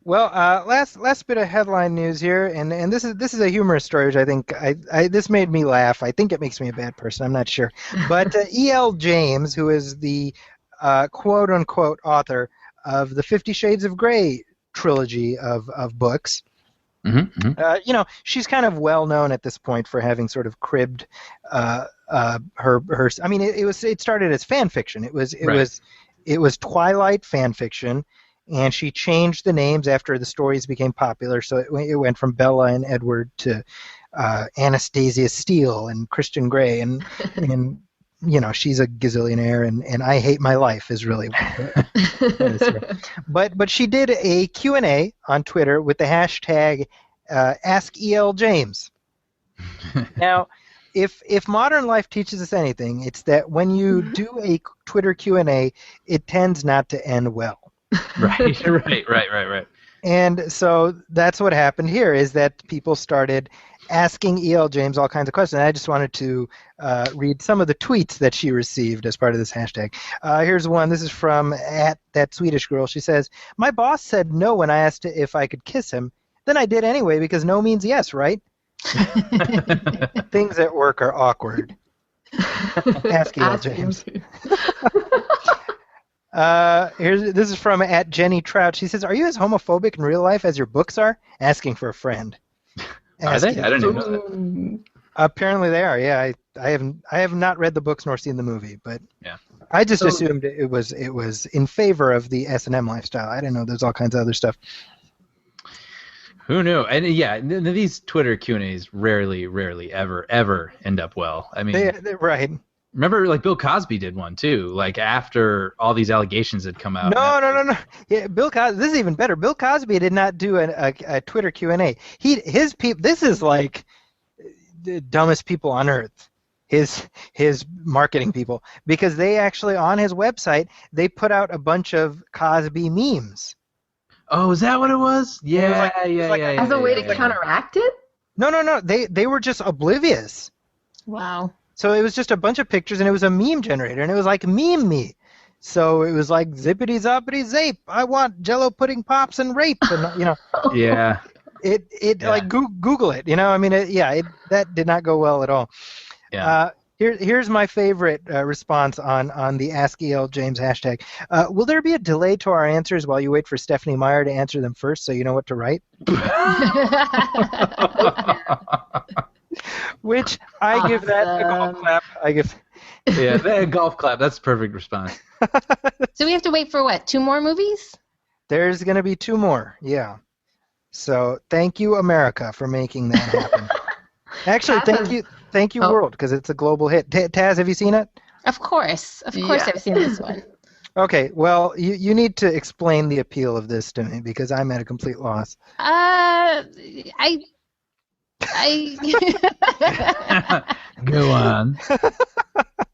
Well, last bit of headline news here, and this is a humorous story, which I think this made me laugh. I think it makes me a bad person. I'm not sure, but E.L. James, who is the quote unquote author of the 50 Shades of Grey trilogy of books. Mm-hmm. She's kind of well known at this point for having sort of cribbed her. I mean, it started as fan fiction. It was Twilight fan fiction, and she changed the names after the stories became popular. So it went from Bella and Edward to Anastasia Steele and Christian Grey, and she's a gazillionaire, and I hate my life is really what but she did a Q&A on Twitter with the hashtag #AskELJames. Now, if modern life teaches us anything, it's that when you do a Twitter Q&A, it tends not to end well. Right. And so that's what happened here, is that people started asking E.L. James all kinds of questions. I just wanted to read some of the tweets that she received as part of this hashtag. Here's one. This is from @that Swedish girl. She says, "My boss said no when I asked if I could kiss him. Then I did anyway because no means yes, right? Things at work are awkward." Ask E.L. James. This is from @Jenny Trout. She says, "Are you as homophobic in real life as your books are? Asking for a friend." Are they? I didn't even know that. Apparently they are. Yeah, I have not read the books nor seen the movie, but yeah, I just assumed it was in favor of the S&M lifestyle. I didn't know there's all kinds of other stuff. Who knew? And yeah, these Twitter Q&As rarely, ever end up well. I mean, They're right. remember, like Bill Cosby did one too. Like after all these allegations had come out. No. Yeah, Bill Cosby. This is even better. Bill Cosby did not do a Twitter Q&A. His people. This is like the dumbest people on earth. His marketing people, because they actually on his website they put out a bunch of Cosby memes. Oh, is that what it was? Yeah, yeah. As a way to counteract it? No. They were just oblivious. Wow. So it was just a bunch of pictures, and it was a meme generator, and it was like meme me. So it was like zippity zoppity zape. I want Jello pudding pops and rape, and you know. Yeah. It like Google it. You know, I mean, that did not go well at all. Yeah. Here's my favorite response on the Ask EL James hashtag. Will there be a delay to our answers while you wait for Stephanie Meyer to answer them first, so you know what to write? Which I give that a golf clap. Yeah, golf clap. That's a perfect response. So we have to wait for what? 2 more movies? There's going to be 2 more. Yeah. So thank you, America, for making that happen. Actually, thank you, world, because it's a global hit. Taz, have you seen it? Of course I've seen this one. Okay, well, you need to explain the appeal of this to me, because I'm at a complete loss. Go on.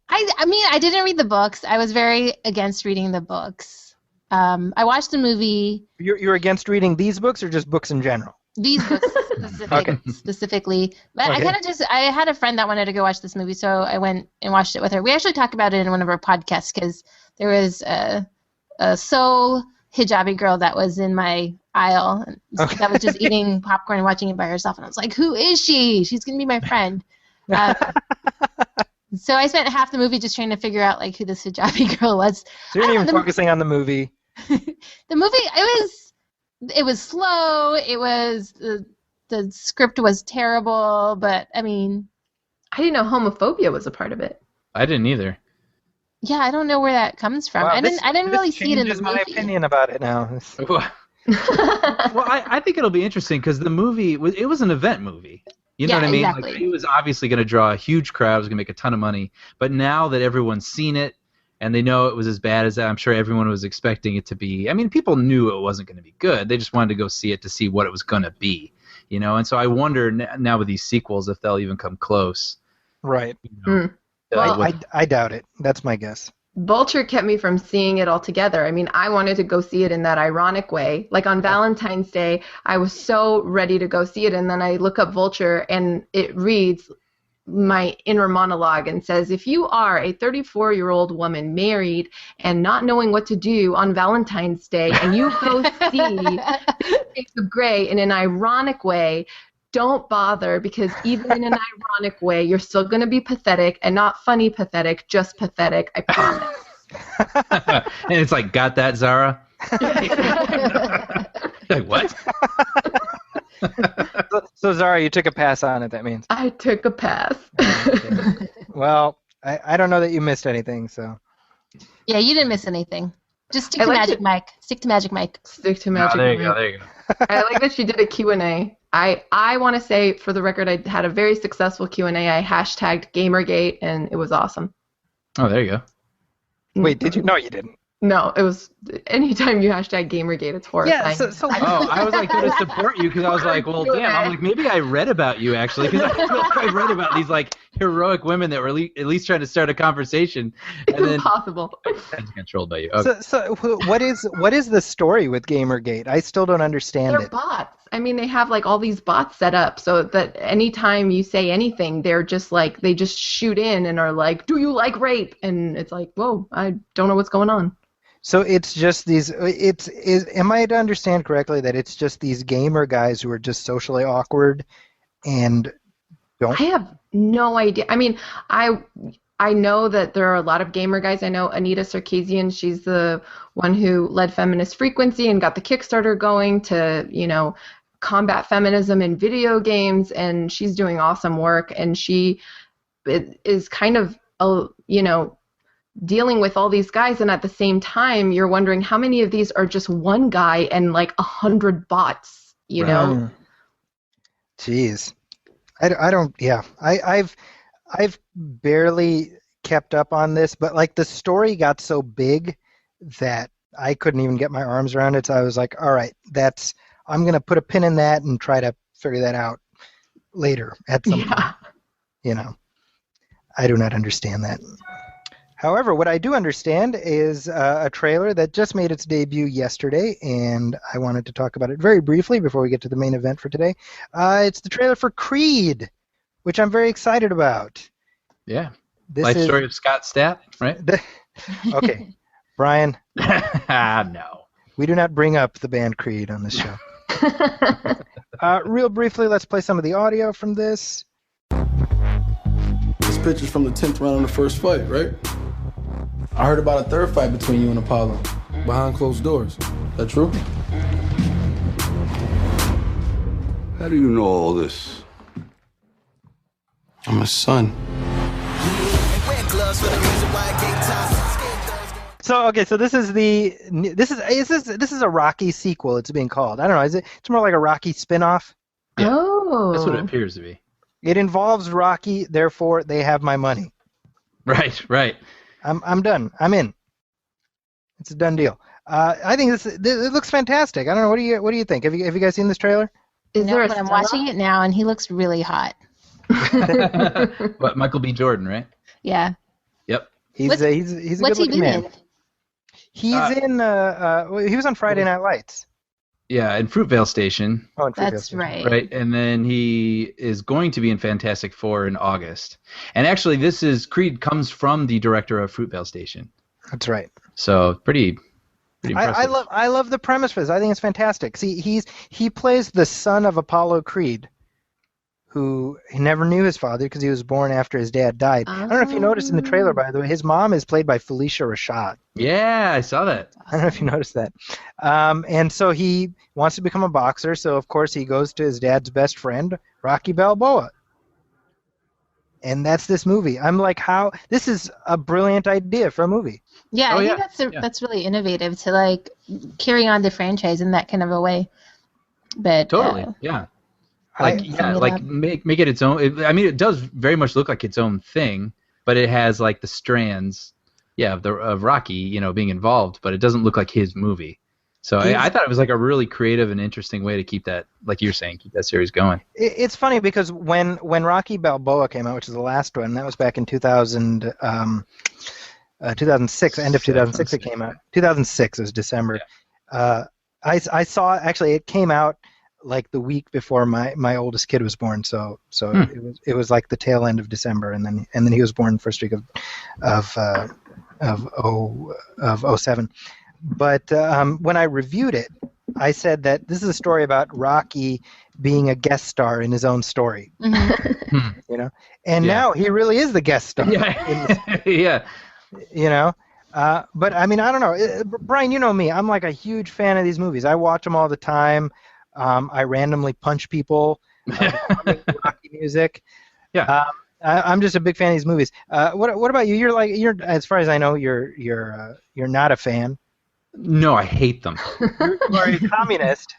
I mean, I didn't read the books. I was very against reading the books. I watched the movie. You're against reading these books, or just books in general? These books specifically. But Okay. I had a friend that wanted to go watch this movie, so I went and watched it with her. We actually talked about it in one of our podcasts, because there was a soul hijabi girl that was in my aisle that was just eating popcorn and watching it by herself, and I was like, who is she? She's going to be my friend. So I spent half the movie just trying to figure out like who this hijabi girl was. So you're not even focusing on the movie. The movie, it was slow. It was the script was terrible, but I mean, I didn't know homophobia was a part of it. I didn't either. yeah, I don't know where that comes from. Wow, I didn't really see it in the changes movie. my opinion about it now. Well, I think it'll be interesting because the movie it was an event movie. You know Yeah, what I mean? exactly. Like, it was obviously going to draw a huge crowd. It was going to make a ton of money. But now that everyone's seen it and they know it was as bad as that, I'm sure everyone was expecting it to be. I mean, people knew it wasn't going to be good. They just wanted to go see it to see what it was going to be. You know, and so I wonder now with these sequels if they'll even come close. Right. You know, Well, I doubt it. That's my guess. Vulture kept me from seeing it altogether. I mean, I wanted to go see it in that ironic way. Like on Valentine's Day, I was so ready to go see it, and then I look up Vulture, and it reads my inner monologue and says, if you are a 34-year-old woman married and not knowing what to do on Valentine's Day, and you go see Shades of Grey in an ironic way, don't bother, because even in an ironic way, you're still going to be pathetic, and not funny pathetic, just pathetic, I promise. and it's like, got that, Zahra? Like, what? So Zahra, you took a pass on it, that means. I took a pass. Well, I don't know that you missed anything, so. Yeah, you didn't miss anything. Just stick I to like Magic it. Mike. Stick to Magic Mike. Stick to Magic. There you Mike. go. There you go. I like that she did a Q&A. I want to say, for the record, I had a very successful Q&A. I hashtagged Gamergate, and it was awesome. Oh, there you go. Wait, did you? No, you didn't. No, it was anytime you hashtag Gamergate, it's horrifying. Yeah, so Oh, I was like going to support you because I was like, well, damn. I'm like, maybe I read about you actually because I feel like I read about these like heroic women that were at least trying to start a conversation. It's And then impossible. that's controlled by you. Okay. So what is the story with Gamergate? I still don't understand They're it. bots. I mean, they have like all these bots set up so that anytime you say anything, they're just like, they just shoot in and are like, do you like rape? And it's like, whoa, I don't know what's going on. So it's just these. Am I to understand correctly that it's just these gamer guys who are just socially awkward and don't? I have no idea. I mean, I know that there are a lot of gamer guys. I know Anita Sarkeesian. She's the one who led Feminist Frequency and got the Kickstarter going to, combat feminism in video games, and she's doing awesome work. And she is kind of, dealing with all these guys, and at the same time, you're wondering how many of these are just one guy and like 100 bots, Right. Jeez. I don't. Yeah. I've barely kept up on this, but like the story got so big that I couldn't even get my arms around it. So I was like, all right, I'm gonna put a pin in that and try to figure that out later at some point. You know, I do not understand that. However, what I do understand is a trailer that just made its debut yesterday, and I wanted to talk about it very briefly before we get to the main event for today. It's the trailer for Creed, which I'm very excited about. Yeah. Life story of Scott Stapp, right? Okay. Brian. No. We do not bring up the band Creed on this show. Real briefly, let's play some of the audio from this. This picture's from the 10th round of the first fight, right? I heard about a third fight between you and Apollo, behind closed doors. Is that true? How do you know all this? I'm his son. So this is this is a Rocky sequel. It's being called. I don't know. It's more like a Rocky spin-off. Yeah, Oh. that's what it appears to be. It involves Rocky, therefore they have my money. Right. I'm done. I'm in. It's a done deal. I think it looks fantastic. I don't know. What do you think? Have you guys seen this trailer? Is there a But I'm watching it now, and he looks really hot. But Michael B. Jordan, right? Yeah. Yep. He's a What's he good-looking man. doing? He's he was on Friday Night Lights. Yeah, in Fruitvale Station. Oh, in Fruitvale That's Station. right. Right, and then he is going to be in Fantastic Four in August. And actually, Creed comes from the director of Fruitvale Station. That's right. So pretty impressive. I love the premise for this. I think it's fantastic. See, he plays the son of Apollo Creed, who he never knew his father because he was born after his dad died. I don't know if you noticed in the trailer, by the way, his mom is played by Felicia Rashad. Yeah, I saw that. I don't know if you noticed that. And so he wants to become a boxer, so of course he goes to his dad's best friend, Rocky Balboa. And that's this movie. I'm like, this is a brilliant idea for a movie. Yeah, Oh, I yeah. think that's really innovative to like carry on the franchise in that kind of a way. But Totally, yeah. Make it its own. It does very much look like its own thing, but it has like the strands, of Rocky, being involved, but it doesn't look like his movie. So I thought it was like a really creative and interesting way to keep that, like you're saying, keep that series going. It's funny because when Rocky Balboa came out, which is the last one, that was back in 2006, end of 2006 it came out. 2006, it was December. Yeah. I saw, actually, it came out like the week before my oldest kid was born, so it was like the tail end of December, and then he was born the first week of 07. But when I reviewed it, I said that this is a story about Rocky being a guest star in his own story. Mm-hmm. And now he really is the guest star. Yeah. But I don't know, Brian, you know me, I'm like a huge fan of these movies. I watch them all the time. I randomly punch people. Rocky music. Yeah. I'm just a big fan of these movies. What about you? You're as far as I know, you're not a fan. No, I hate them. You are a communist.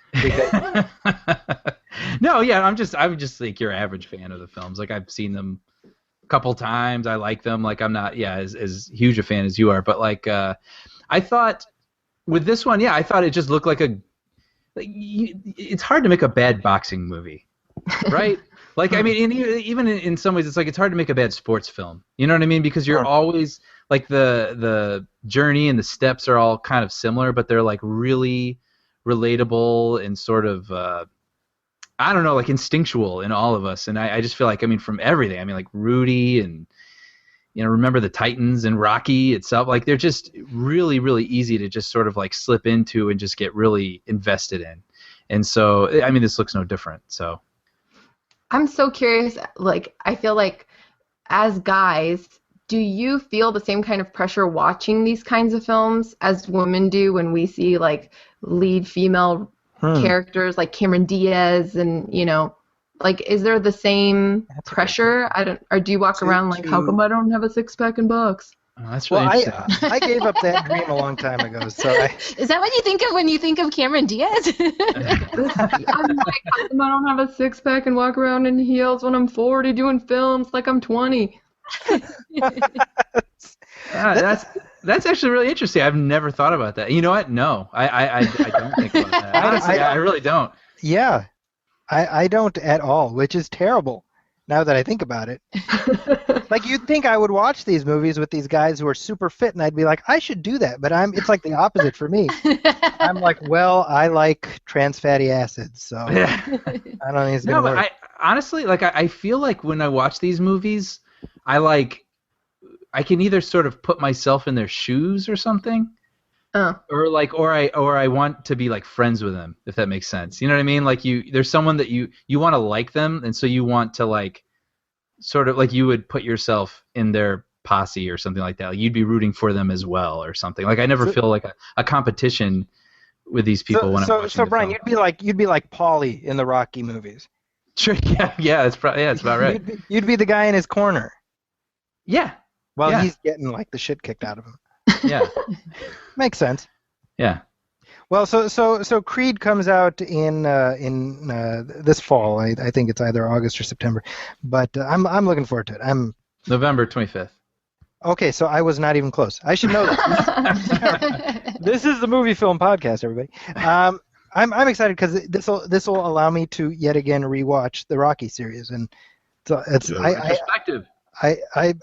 No, yeah, I'm just like your average fan of the films. Like I've seen them a couple times. I like them. Like I'm not as huge a fan as you are. But like I thought with this one, I thought it just looked like it's hard to make a bad boxing movie, right? Like even in some ways, it's like it's hard to make a bad sports film. You know what I mean? Because you're always like the journey and the steps are all kind of similar, but they're like really relatable and sort of I don't know, like instinctual in all of us. And I just feel like from everything, like Rudy and Remember the Titans and Rocky itself, like they're just really, really easy to just sort of like slip into and just get really invested in. And so, this looks no different. So I'm so curious, like, I feel like as guys, do you feel the same kind of pressure watching these kinds of films as women do when we see, like, lead female characters like Cameron Diaz and, like, is there the same pressure? Or do you walk around like, how come I don't have a six-pack in box? Oh, that's really Well, interesting. I gave up that dream a long time ago. So Is that what you think of when you think of Cameron Diaz? I'm like, I don't have a six pack and walk around in heels when I'm 40 doing films like I'm 20. That's actually really interesting. I've never thought about that. You know what? No, I don't think about that. Honestly, I really don't. yeah, I don't at all, which is terrible. Now that I think about it, like you'd think I would watch these movies with these guys who are super fit, and I'd be like, I should do that, but it's like the opposite for me. I'm like, well, I like trans fatty acids, so I don't think it's gonna work. But honestly, like I feel like when I watch these movies, I can either sort of put myself in their shoes or something, or I want to be like friends with them, if that makes sense. You know what I mean? Like there's someone that you want to like them, and so you want to like sort of like you would put yourself in their posse or something like that. Like you'd be rooting for them as well or something. Like I never feel like a competition with these people when I'm watching. So the Brian, film. you'd be like Paulie in the Rocky movies. Sure, yeah, that's about right. You'd be the guy in his corner. Yeah. Well, Yeah. he's getting like the shit kicked out of him. Yeah. Makes sense. Yeah. Well, so Creed comes out in this fall. I think it's either August or September, but I'm looking forward to it. November 25th. Okay, so I was not even close. I should know that. This is the Movie Film Podcast, everybody. I'm excited because this will allow me to yet again rewatch the Rocky series, and so it's Perspective.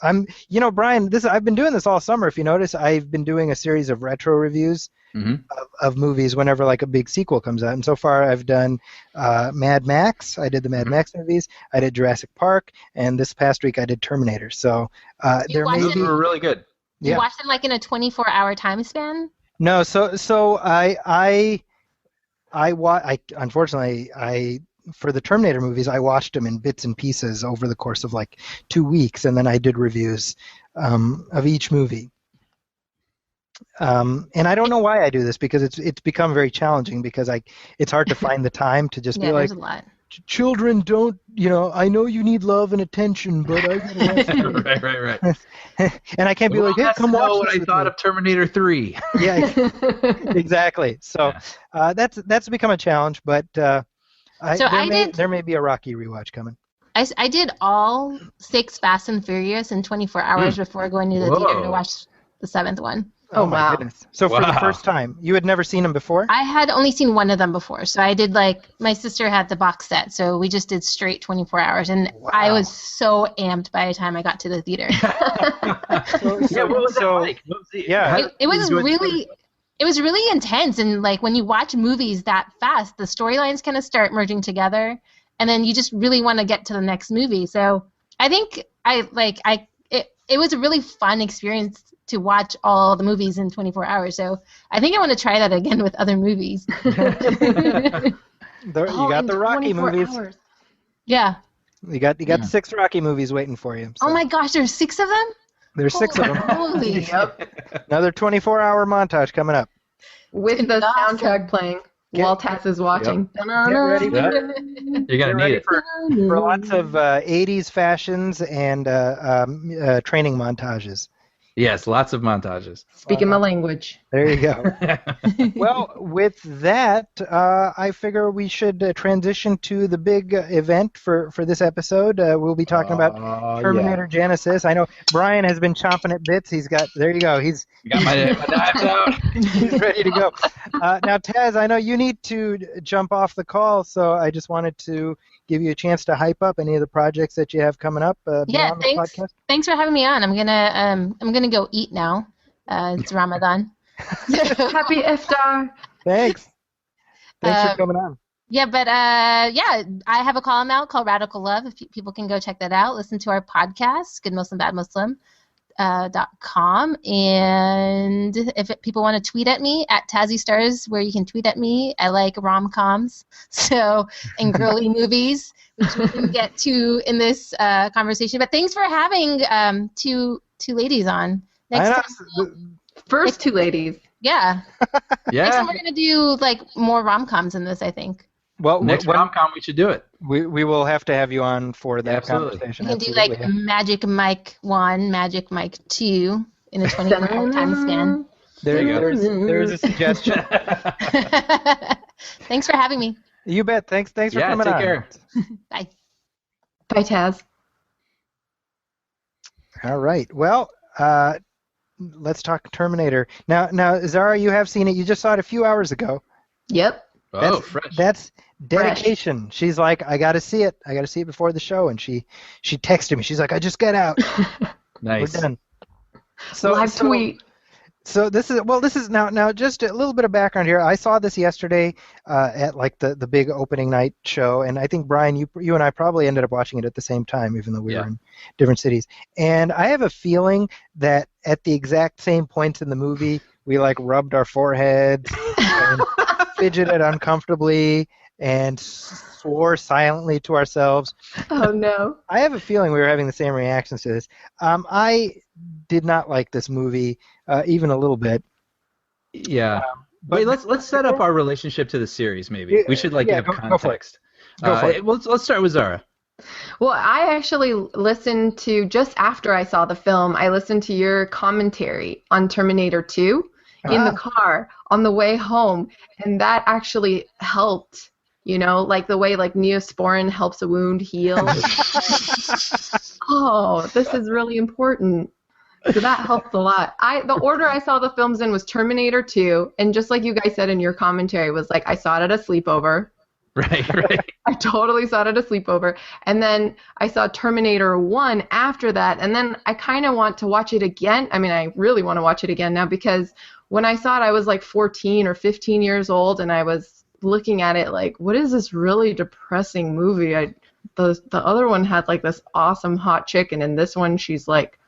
I'm Brian, I've been doing this all summer. If you notice, I've been doing a series of retro reviews of movies whenever like a big sequel comes out. And so far I've done Mad Max. I did the Mad Max movies. I did Jurassic Park, and this past week I did Terminator. So there may be were really good. You watched them like in a 24-hour time span? No, so I unfortunately for the Terminator movies, I watched them in bits and pieces over the course of like 2 weeks, and then I did reviews of each movie. And I don't know why I do this, because it's become very challenging, because it's hard to find the time to just be like, there's a lot. Children don't, I know you need love and attention, but I gotta watch Right. And I can't be like, hey, come watch what this I with thought me. of Terminator 3. Yeah, exactly. So that's become a challenge, but there may be a Rocky rewatch coming. I did all 6 Fast and Furious in 24 hours before going to the theater to watch the 7th one. Oh my wow. goodness! So for the first time, you had never seen them before? I had only seen one of them before, so I did my sister had the box set, so we just did straight 24 hours, and I was so amped by the time I got to the theater. What was that like? It was really intense, and like when you watch movies that fast, the storylines kind of start merging together, and then you just really want to get to the next movie. So I think it was a really fun experience to watch all the movies in 24 hours. So I think I want to try that again with other movies. You got the Rocky movies. Hours. Yeah. You got 6 Rocky movies waiting for you. So. Oh my gosh, there's 6 of them? There's 6 of them. Holy. Another 24-hour montage coming up. With the soundtrack playing while Taz is watching. Get ready You're going to need it. for lots of 80s fashions and training montages. Yes, lots of montages. Speaking my language. There you go. Well, with that, I figure we should transition to the big event for this episode. We'll be talking about Terminator Genisys. I know Brian has been chomping at bits. There you go. He's got my knives out. He's ready to go. Now, Taz, I know you need to jump off the call, so I just wanted to give you a chance to hype up any of the projects that you have coming up. Yeah, thanks. The podcast. Thanks for having me on. I'm gonna go eat now. It's Ramadan. Happy iftar. Thanks for coming on. Yeah, but I have a column out called Radical Love. If people can go check that out, listen to our podcast, Good Muslim Bad Muslim. .com, and if people want to tweet at me at Tazzy Stars, where you can tweet at me. I like rom-coms, and girly movies, which we can get to in this conversation. But thanks for having two ladies on. Next time, first 2 ladies. Yeah. Next time Yeah. we're gonna do more rom-coms in this, I think. Well, Next rom-com, we should do it. We will have to have you on for that Absolutely. conversation. We can do Magic Mike 1, Magic Mike 2, in a 24-hour time span. There's a suggestion. Thanks for having me. You bet. Thanks for coming take on. care. Bye. Bye, Taz. All right. Well, let's talk Terminator. Now, Zahra, you have seen it. You just saw it a few hours ago. Yep. Oh, fresh. That's dedication. She's like, I got to see it. I got to see it before the show. And she texted me. She's like, I just got out. Nice. We're done. Live tweet. So this is now just a little bit of background here. I saw this yesterday at like the big opening night show, and I think Brian, you and I probably ended up watching it at the same time, even though we were in different cities. And I have a feeling that at the exact same points in the movie, we like rubbed our foreheads and fidgeted uncomfortably and swore silently to ourselves. Oh no! I have a feeling we were having the same reactions to this. I did not like this movie even a little bit. Yeah. But Wait, let's set up our relationship to the series. Maybe we should give context. Go for it. Let's start with Zahra. Well, I actually listened to, just after I saw the film, I listened to your commentary on Terminator 2 in the car on the way home, and that actually helped. You know, like the way like Neosporin helps a wound heal. Oh, this is really important. So that helped a lot. The order I saw the films in was Terminator 2, and just like you guys said in your commentary, was like I saw it at a sleepover. Right. I totally saw it at a sleepover. And then I saw Terminator 1 after that, and then I kind of want to watch it again. I mean, I really want to watch it again now, because when I saw it, I was like 14 or 15 years old, and I was looking at it like, what is this really depressing movie? The other one had like this awesome hot chick, and in this one she's like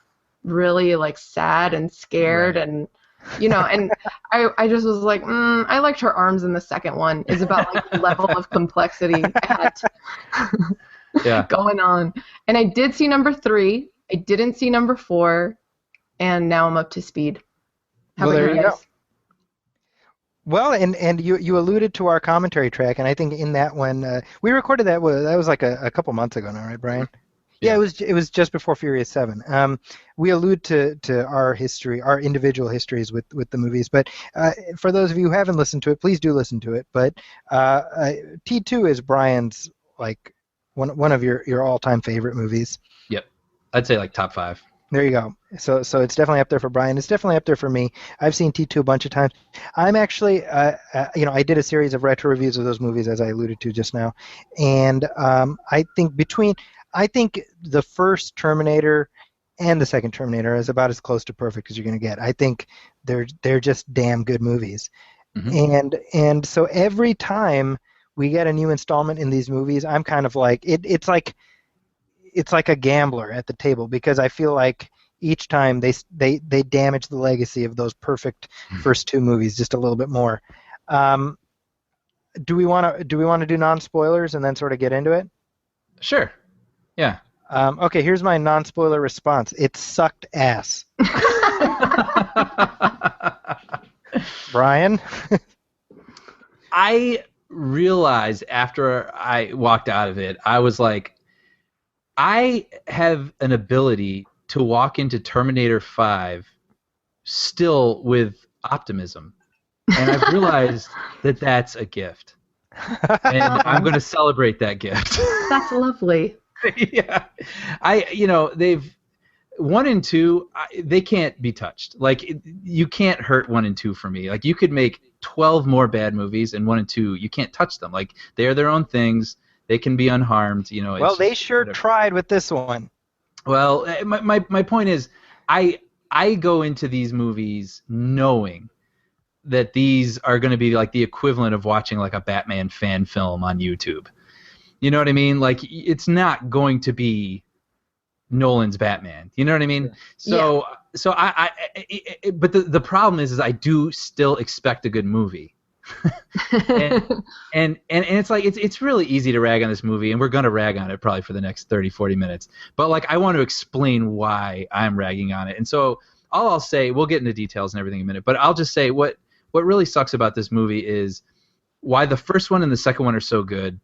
really like sad and scared, right. And you know, and I just was like, I liked her arms in the second one. Is about like the level of complexity I had going on. And I did see number 3. I didn't see number 4, and now I'm up to speed. How about you guys? Go. Well, and you alluded to our commentary track, and I think in that one we recorded that was like a couple months ago now, right, Brian? Yeah, it was just before Furious 7. We allude to our history, our individual histories with the movies, but for those of you who haven't listened to it, please do listen to it. But T2 is Brian's like one of your all-time favorite movies. Yep, I'd say like top 5. There you go. So it's definitely up there for Brian. It's definitely up there for me. I've seen T2 a bunch of times. I'm actually, I did a series of retro reviews of those movies, as I alluded to just now, and I think the first Terminator and the second Terminator is about as close to perfect as you're going to get. I think they're just damn good movies, and so every time we get a new installment in these movies, I'm kind of like it's like a gambler at the table, because I feel like each time they damage the legacy of those perfect first 2 movies just a little bit more. Do we want to do non-spoilers and then sort of get into it? Sure. Yeah. Okay, here's my non-spoiler response. It sucked ass. Brian? I realized after I walked out of it, I was like, I have an ability to walk into Terminator 5 still with optimism. And I've realized that that's a gift. And I'm going to celebrate that gift. That's lovely. Yeah. They've 1 and 2, they can't be touched. Like, you can't hurt 1 and 2 for me. Like, you could make 12 more bad movies, and 1 and 2, you can't touch them. Like, they're their own things. They can be unharmed, you know. Well, they sure tried with this one. Well, my point is, I go into these movies knowing that these are going to be like the equivalent of watching like a Batman fan film on YouTube. You know what I mean? Like, it's not going to be Nolan's Batman. You know what I mean? So but the problem is I do still expect a good movie. and it's like it's really easy to rag on this movie, and we're going to rag on it probably for the next 30-40 minutes, but like I want to explain why I'm ragging on it. And so I'll say, we'll get into details and everything in a minute, but I'll just say what really sucks about this movie is why the first one and the second one are so good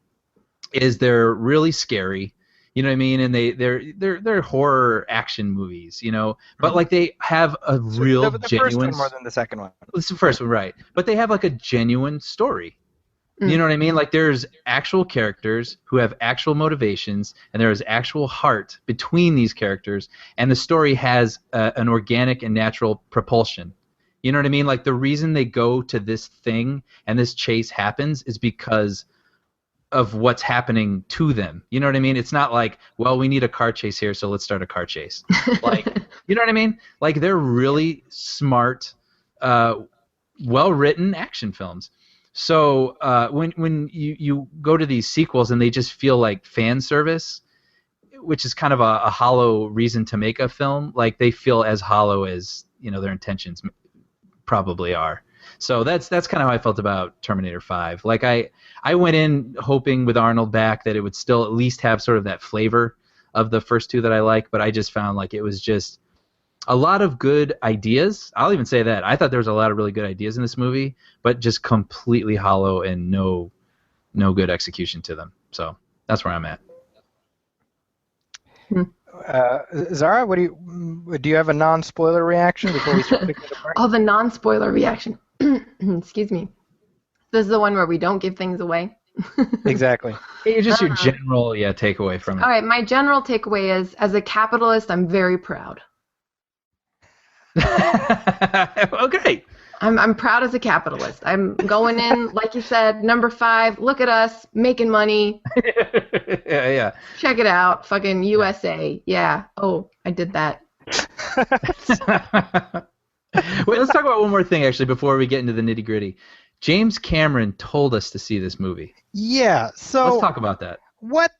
is they're really scary. You know what I mean? And they're horror action movies, you know, but like they have a real the genuine. first one more than the second one. It's the first one, right? But they have like a genuine story. You know what I mean? Like there's actual characters who have actual motivations, and there is actual heart between these characters, and the story has an organic and natural propulsion. You know what I mean? Like the reason they go to this thing and this chase happens is because of what's happening to them. You know what I mean? It's not like, well, we need a car chase here, so let's start a car chase. Like, you know what I mean? Like they're really smart, well-written action films. So when you go to these sequels and they just feel like fan service, which is kind of a hollow reason to make a film, like they feel as hollow as, you know, their intentions probably are. So that's kind of how I felt about Terminator 5. Like I went in hoping with Arnold back that it would still at least have sort of that flavor of the first two that I like, but I just found like it was just a lot of good ideas. I'll even say that. I thought there was a lot of really good ideas in this movie, but just completely hollow and no good execution to them. So that's where I'm at. Zahra, what do you have a non-spoiler reaction before we start picking it apart? Oh, the non-spoiler reaction. Excuse me. This is the one where we don't give things away. Exactly. It's just your general takeaway from it. All right, my general takeaway is, as a capitalist, I'm very proud. Okay. I'm proud as a capitalist. I'm going in, like you said, number 5. Look at us making money. Yeah. Check it out, fucking USA. Yeah. Oh, I did that. Wait, let's talk about one more thing actually before we get into the nitty gritty. James Cameron told us to see this movie. Yeah. So let's talk about that. What,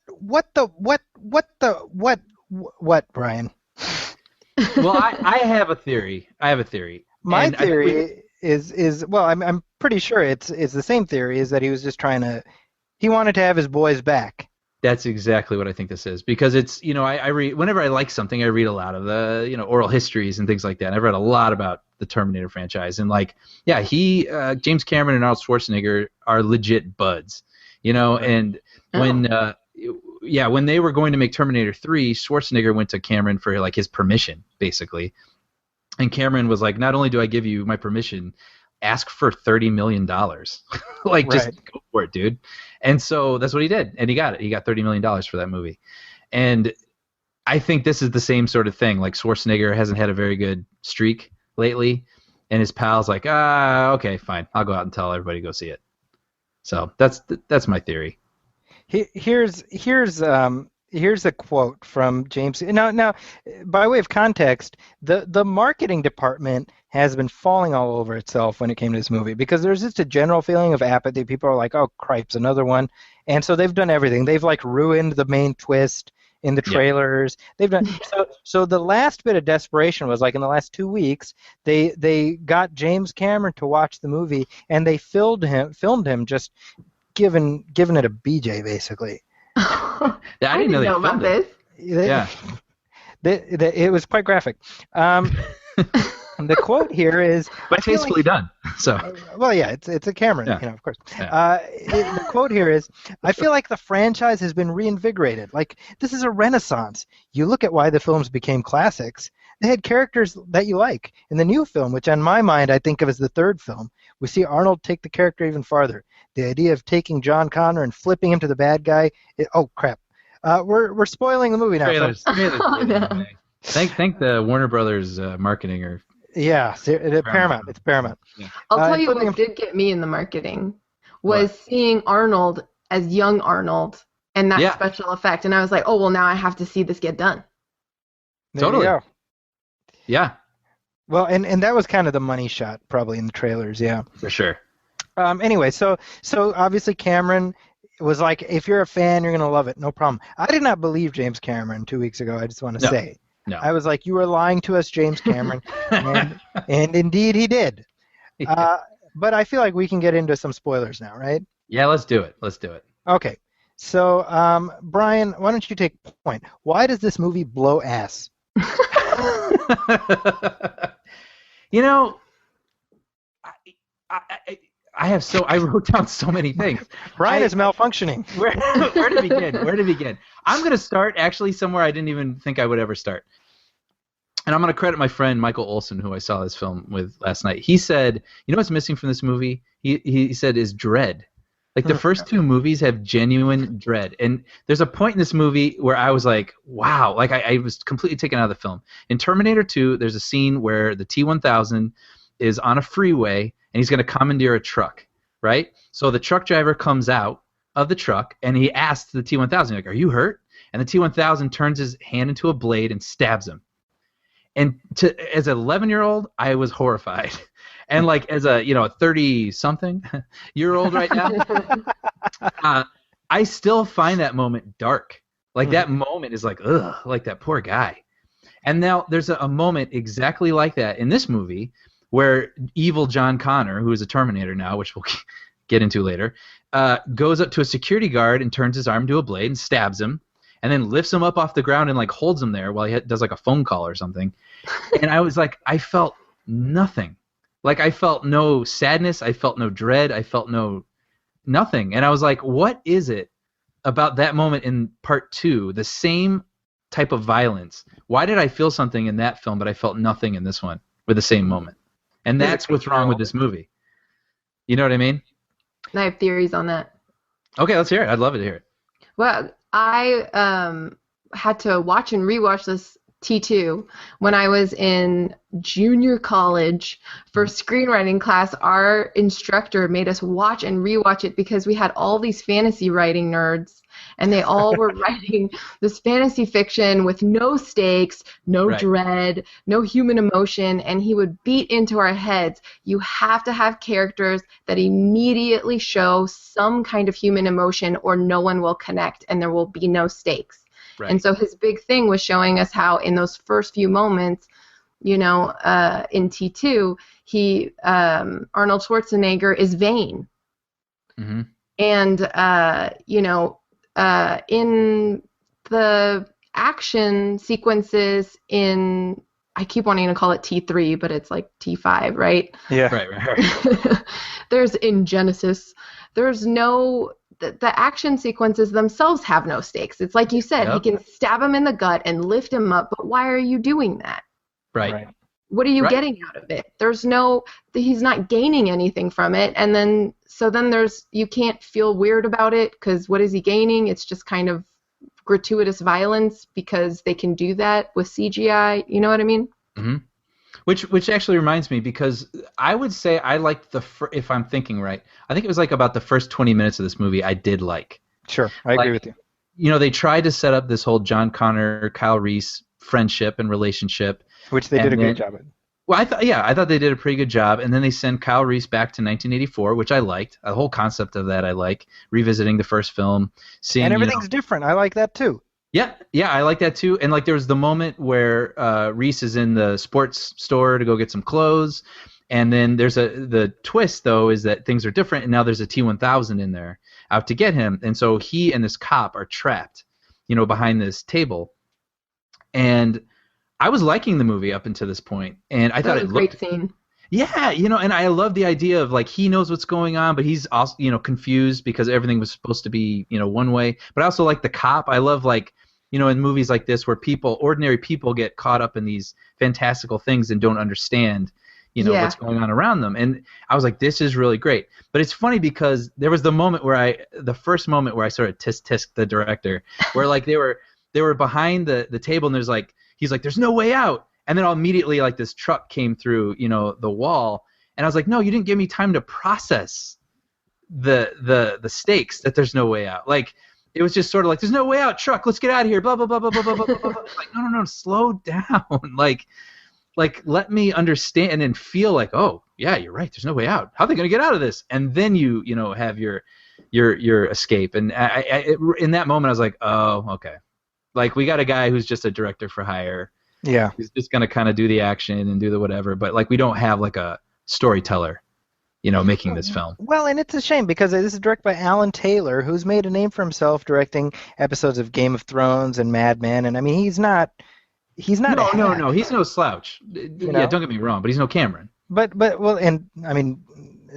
Brian? Well, I have a theory. My theory is well, I'm pretty sure it's the same theory, is that he was just he wanted to have his boys back. That's exactly what I think this is, because it's, you know, I read, whenever I like something, I read a lot of the, you know, oral histories and things like that. And I've read a lot about the Terminator franchise, and like, yeah, James Cameron and Arnold Schwarzenegger are legit buds, you know, and when they were going to make Terminator 3, Schwarzenegger went to Cameron for like his permission, basically. And Cameron was like, not only do I give you my permission, ask for $30 million. Like, just go for it, dude. And so that's what he did. And he got it. He got $30 million for that movie. And I think this is the same sort of thing. Like, Schwarzenegger hasn't had a very good streak lately. And his pal's like, okay, fine. I'll go out and tell everybody to go see it. So that's my theory. Here's a quote from James. Now, by way of context, the marketing department has been falling all over itself when it came to this movie, because there's just a general feeling of apathy. People are like, oh, cripes, another one. And so they've done everything. They've like ruined the main twist in the trailers. They've done so the last bit of desperation was like in the last 2 weeks, they got James Cameron to watch the movie, and they filmed him just giving it a BJ, basically. I didn't know about this. Yeah. It was quite graphic. The quote here is, but tastefully done. So. Well, yeah, it's a Cameron, you know, of course. Yeah. The quote here is, I feel like the franchise has been reinvigorated. Like, this is a renaissance. You look at why the films became classics. They had characters that you like. In the new film, which on my mind I think of as the third film, we see Arnold take the character even farther. The idea of taking John Connor and flipping him to the bad guy. Oh, crap. We're spoiling the movie now. Trailers. No. Thank the Warner Brothers marketing or. Yeah, Paramount. It's Paramount. Yeah. I'll tell you what did get me in the marketing was seeing Arnold as young Arnold and that special effect. And I was like, oh, well, now I have to see this get done. Totally. Yeah. Well, and that was kind of the money shot probably in the trailers, yeah. For sure. Anyway, so obviously Cameron was like, if you're a fan, you're going to love it. No problem. I did not believe James Cameron 2 weeks ago, I just want to say. No. I was like, you were lying to us, James Cameron. and indeed he did. But I feel like we can get into some spoilers now, right? Yeah, let's do it. Okay. So, Brian, why don't you take point? Why does this movie blow ass? You know, I wrote down so many things. Brian is malfunctioning. Where to begin? Where to begin? I'm going to start actually somewhere I didn't even think I would ever start. And I'm going to credit my friend Michael Olson, who I saw this film with last night. He said, you know what's missing from this movie? He said is dread. Like the first two movies have genuine dread. And there's a point in this movie where I was like, wow, like I was completely taken out of the film. In Terminator 2, there's a scene where the T-1000 is on a freeway and he's going to commandeer a truck, right? So the truck driver comes out of the truck and he asks the T-1000, like, are you hurt? And the T-1000 turns his hand into a blade and stabs him. And as an 11-year-old, I was horrified. And like as a 30-something year old right now, I still find that moment dark. Like that moment is like, ugh, like that poor guy. And now there's a moment exactly like that in this movie where evil John Connor, who is a Terminator now, which we'll get into later, goes up to a security guard and turns his arm into a blade and stabs him. And then lifts him up off the ground and like holds him there while he does like a phone call or something. And I was like, I felt nothing. Like I felt no sadness. I felt no dread. I felt nothing. And I was like, what is it about that moment in part 2? The same type of violence. Why did I feel something in that film, but I felt nothing in this one with the same moment? And that's what's wrong with this movie. You know what I mean? I have theories on that. Okay, let's hear it. I'd love to hear it. Well, I had to watch and rewatch this T2 when I was in junior college for screenwriting class. Our instructor made us watch and rewatch it because we had all these fantasy writing nerds and they all were writing this fantasy fiction with no stakes, no dread, no human emotion, and he would beat into our heads, you have to have characters that immediately show some kind of human emotion or no one will connect and there will be no stakes. Right. And so his big thing was showing us how in those first few moments, in T2, Arnold Schwarzenegger is vain. Mm-hmm. And, in the action sequences in, I keep wanting to call it T3, but it's like T5, right? Yeah. Right. There's in Genisys, there's no... The action sequences themselves have no stakes. It's like you said, he can stab him in the gut and lift him up, but why are you doing that? Right. What are you getting out of it? He's not gaining anything from it, and then you can't feel weird about it because what is he gaining? It's just kind of gratuitous violence because they can do that with CGI. You know what I mean? Mm-hmm. Which actually reminds me, because I would say I liked if I'm thinking right, I think it was like about the first 20 minutes of this movie I did like. Sure, I agree with you. They tried to set up this whole John Connor, Kyle Reese friendship and relationship. Which they did a great job at. Well, I thought they did a pretty good job, and then they send Kyle Reese back to 1984, which I liked. The whole concept of that I like, revisiting the first film. Seeing, and everything's different. I like that too. Yeah, I like that too. And like there was the moment where Reese is in the sports store to go get some clothes, and then there's the twist though is that things are different, and now there's a T-1000 in there out to get him, and so he and this cop are trapped, behind this table. And I was liking the movie up until this point, and I thought it looked great scene. Yeah, and I love the idea of like he knows what's going on, but he's also confused because everything was supposed to be one way. But I also like the cop. I love like in movies like this where ordinary people get caught up in these fantastical things and don't understand what's going on around them. And I was like, this is really great. But it's funny because there was the first moment where I sort of tisk the director, where like they were behind the table and he's like, there's no way out. And then immediately like this truck came through, the wall, and I was like, no, you didn't give me time to process the stakes that there's no way out. Like it was just sort of like, there's no way out, truck, let's get out of here, blah blah blah blah blah blah blah blah. Like no, slow down, like let me understand and feel like, oh yeah, you're right, there's no way out. How are they gonna get out of this? And then you have your escape. And I in that moment I was like, oh okay, like we got a guy who's just a director for hire. Yeah. He's just going to kind of do the action and do the whatever, but like we don't have like a storyteller, making this film. Well, and it's a shame because this is directed by Alan Taylor, who's made a name for himself directing episodes of Game of Thrones and Mad Men, and I mean he's not No, he's no slouch. Yeah, don't get me wrong, but he's no Cameron. But well, and I mean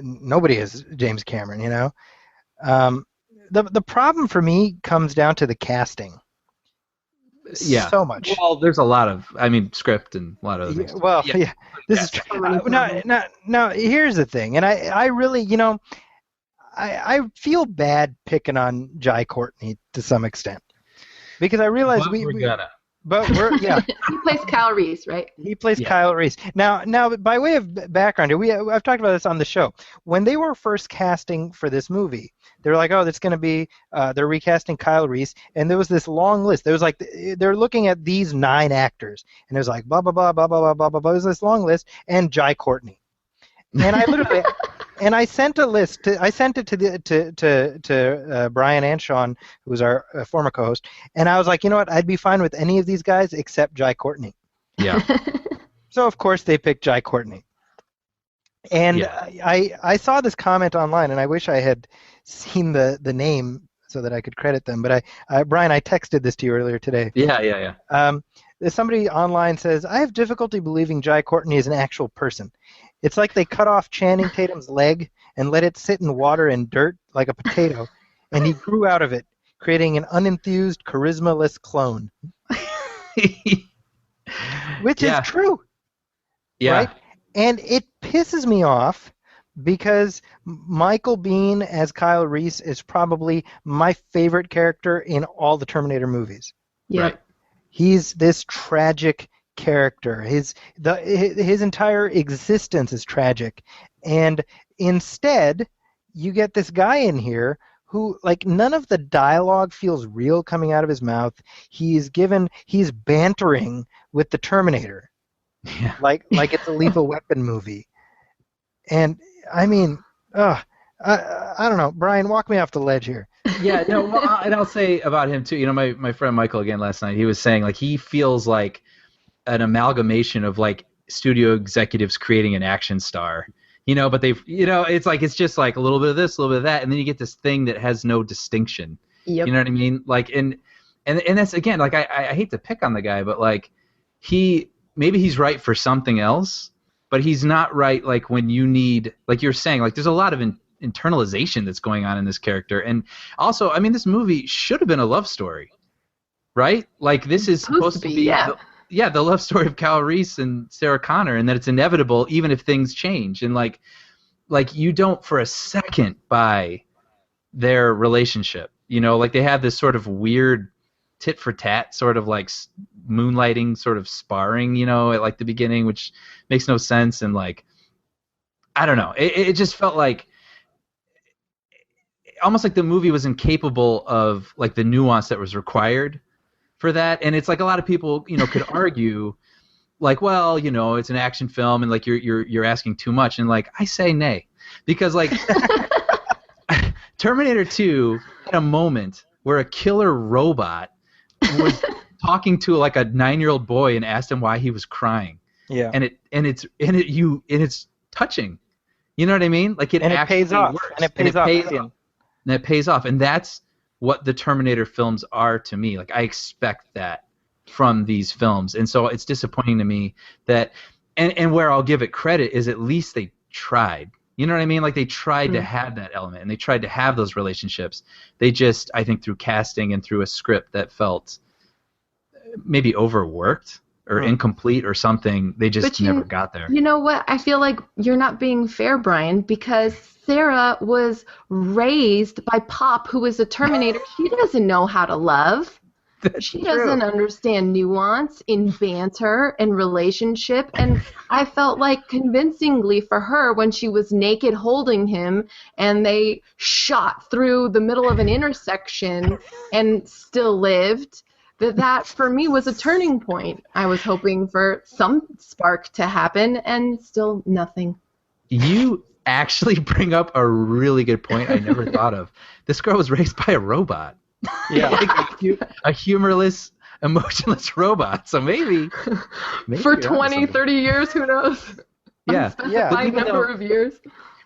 nobody is James Cameron, you know. The problem for me comes down to the casting. Yeah. So much. Well, there's a lot of, script and a lot of other things. Well, yeah. This is true. Now, here's the thing, and I really, you know, I feel bad picking on Jai Courtney to some extent because I realize we're He plays Kyle Reese, right? He plays Kyle Reese. Now, by way of background, I've talked about this on the show. When they were first casting for this movie, they were like, "Oh, that's going to be they're recasting Kyle Reese," and there was this long list. There was like they're looking at these 9 actors, and it was like blah blah blah blah blah blah blah blah. It was this long list, and Jai Courtney, and I literally. And I sent a list. I sent it to Brian and Sean, who was our former co-host, and I was like, you know what? I'd be fine with any of these guys except Jai Courtney. Yeah. So of course they picked Jai Courtney. And I saw this comment online, and I wish I had seen the name so that I could credit them. But Brian, I texted this to you earlier today. Yeah. Somebody online says, I have difficulty believing Jai Courtney is an actual person. It's like they cut off Channing Tatum's leg and let it sit in water and dirt like a potato, and he grew out of it, creating an unenthused, charisma-less clone. Which is true. Yeah. Right? And it pisses me off because Michael Biehn as Kyle Reese is probably my favorite character in all the Terminator movies. Yeah. Right. He's this tragic character. His entire existence is tragic, and instead you get this guy in here who, like, none of the dialogue feels real coming out of his mouth. He's bantering with the Terminator, like it's a Lethal Weapon movie, and I mean, I don't know, Brian, walk me off the ledge here. Yeah, no, well, and I'll say about him too. You know, my friend Michael again last night. He was saying like he feels like an amalgamation of like studio executives creating an action star, you know, but they've, you know, it's just like a little bit of this, a little bit of that, and then you get this thing that has no distinction. Yep. You know what I mean? Like, and that's, again, like I hate to pick on the guy, but like maybe he's right for something else, but he's not right like when you need, like you're saying, like there's a lot of internalization that's going on in this character. And also, I mean, this movie should have been a love story, right? Like this is supposed to be the love story of Kyle Reese and Sarah Connor, and that it's inevitable even if things change. And like you don't for a second buy their relationship. You know, like they have this sort of weird tit for tat sort of like moonlighting sort of sparring, you know, at like the beginning, which makes no sense. And like, I don't know, it just felt like almost like the movie was incapable of like the nuance that was required for that. And it's like a lot of people, you know, could argue like, well, you know, it's an action film and like you're asking too much. And like I say nay, because like Terminator 2 had a moment where a killer robot was talking to like a 9-year-old boy and asked him why he was crying. Yeah. And it's touching. You know what I mean? Like it pays off. Works. And it pays off. And it pays off. And that's what the Terminator films are to me. Like I expect that from these films. And so it's disappointing to me that and where I'll give it credit is at least they tried. You know what I mean? Like they tried to have that element and they tried to have those relationships. They just, I think through casting and through a script that felt maybe overworked or incomplete or something, they just never got there. You know what? I feel like you're not being fair, Brian, because Sarah was raised by Pop, who is a Terminator. She doesn't know how to love. She doesn't understand nuance in banter and relationship. And I felt like convincingly for her when she was naked holding him and they shot through the middle of an intersection and still lived, that for me was a turning point. I was hoping for some spark to happen and still nothing. You actually bring up a really good point I never thought of. This girl was raised by a robot. Yeah, like a humorless, emotionless robot. So maybe for 20, 30 years, who knows? Yeah, Unspecified number of years.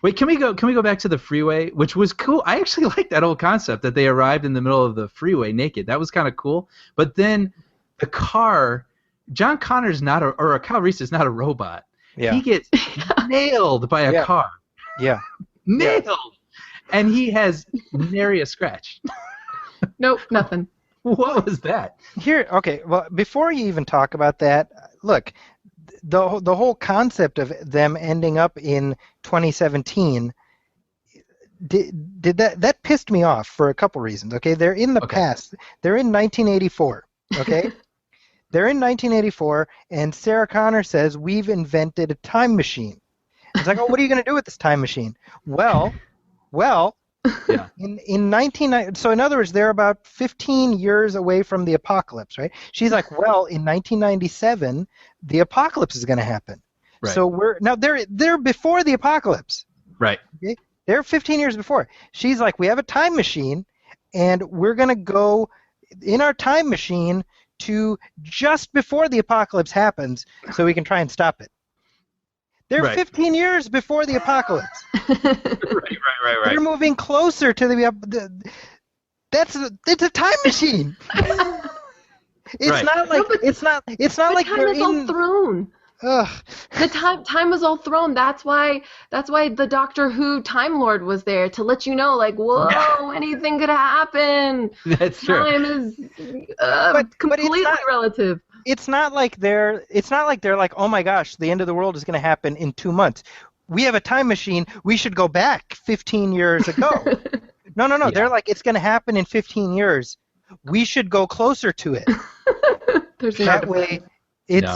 Wait, can we go back to the freeway, which was cool? I actually like that whole concept that they arrived in the middle of the freeway naked. That was kind of cool. But then the car, John Connor's not or Kyle Reese is not a robot. Yeah. He gets nailed by a car. Yeah. Nailed. And he has nary a scratch. Nope, nothing. What was that? Here, okay. Well, before you even talk about that, look, the whole concept of them ending up in 2017 did that pissed me off for a couple reasons. Okay, they're in the past. They're in 1984. Okay, they're in 1984, and Sarah Connor says we've invented a time machine. It's like, oh, what are you going to do with this time machine? Well. Yeah. So in other words, they're about 15 years away from the apocalypse, right? She's like, well, in 1997, the apocalypse is going to happen. Right. So they're before the apocalypse. Right. Okay? They're 15 years before. She's like, we have a time machine, and we're going to go in our time machine to just before the apocalypse happens so we can try and stop it. They're 15 years before the apocalypse. Right. They're moving closer to it's a time machine. It's not like it's not like time they're is all thrown. Ugh. The time is all thrown. That's why the Doctor Who Time Lord was there to let you know, like, whoa, anything could happen. That's true. Time is completely relative. It's not like they're like, oh my gosh, the end of the world is going to happen in 2 months. We have a time machine. We should go back 15 years ago. No. Yeah. They're like, it's going to happen in 15 years. We should go closer to it. That way, it's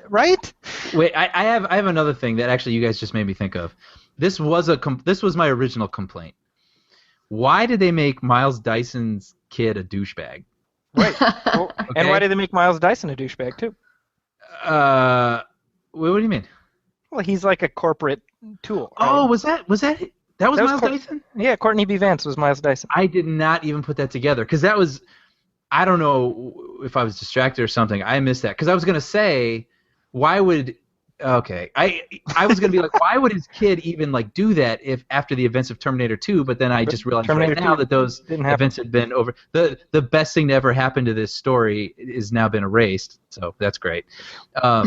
right. Wait, I have another thing that actually you guys just made me think of. This was my original complaint. Why did they make Miles Dyson's kid a douchebag? Right. Well, okay. And why did they make Miles Dyson a douchebag too? What do you mean? Well, he's like a corporate tool. Right? Oh, was that Miles Dyson? Yeah, Courtney B. Vance was Miles Dyson. I did not even put that together because that was, I don't know if I was distracted or something. I missed that because I was gonna say, why would? Okay, I was gonna be like, why would his kid even like do that if after the events of Terminator 2? But then I just realized right now that those events had been over. The best thing to ever happen to this story is now been erased, so that's great. Well,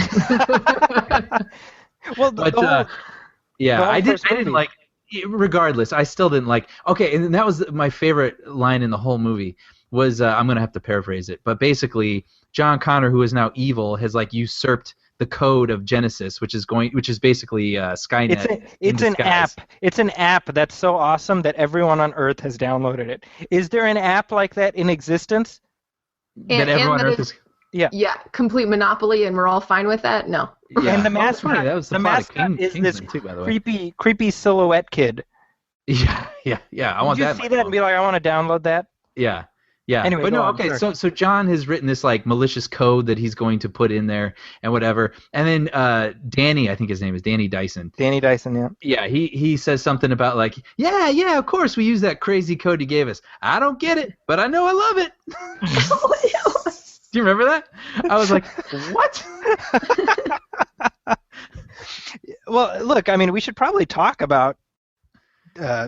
I didn't like. Regardless, I still didn't like. Okay, and that was my favorite line in the whole movie. Was I'm gonna have to paraphrase it, but basically, John Connor, who is now evil, has like usurped the code of Genisys, which is basically Skynet. It's an app. It's an app that's so awesome that everyone on Earth has downloaded it. Is there an app like that in existence? That everyone on Earth is. Yeah, complete monopoly, and we're all fine with that. No. Yeah. And the mascot. That was the mascot is this too, by the way. creepy silhouette kid. Yeah. I want that. Did you see that and be like, I want to download that? Yeah. Anyway, but no, on, okay. sure. So John has written this like malicious code that he's going to put in there and whatever. And then Danny, I think his name is Danny Dyson. Danny Dyson, yeah. Yeah, he says something about like, yeah, of course we use that crazy code you gave us. I don't get it, but I know I love it. Do you remember that? I was like, what? Well, look, I mean, we should probably talk about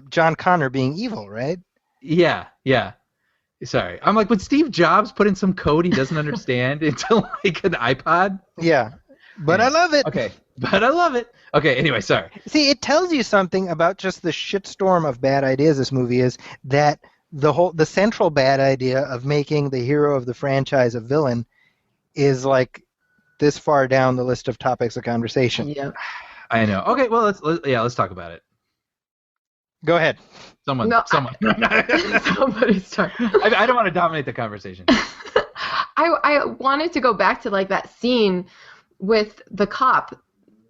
John Connor being evil, right? Yeah. Sorry. I'm like, would Steve Jobs put in some code he doesn't understand into like an iPod? Yeah. But I love it. Okay. But I love it. Okay, anyway, sorry. See, it tells you something about just the shitstorm of bad ideas this movie is, that the central bad idea of making the hero of the franchise a villain is like this far down the list of topics of conversation. Yeah. I know. Okay, well, let's talk about it. Go ahead. Someone. Somebody start. I don't want to dominate the conversation. I wanted to go back to like that scene with the cop,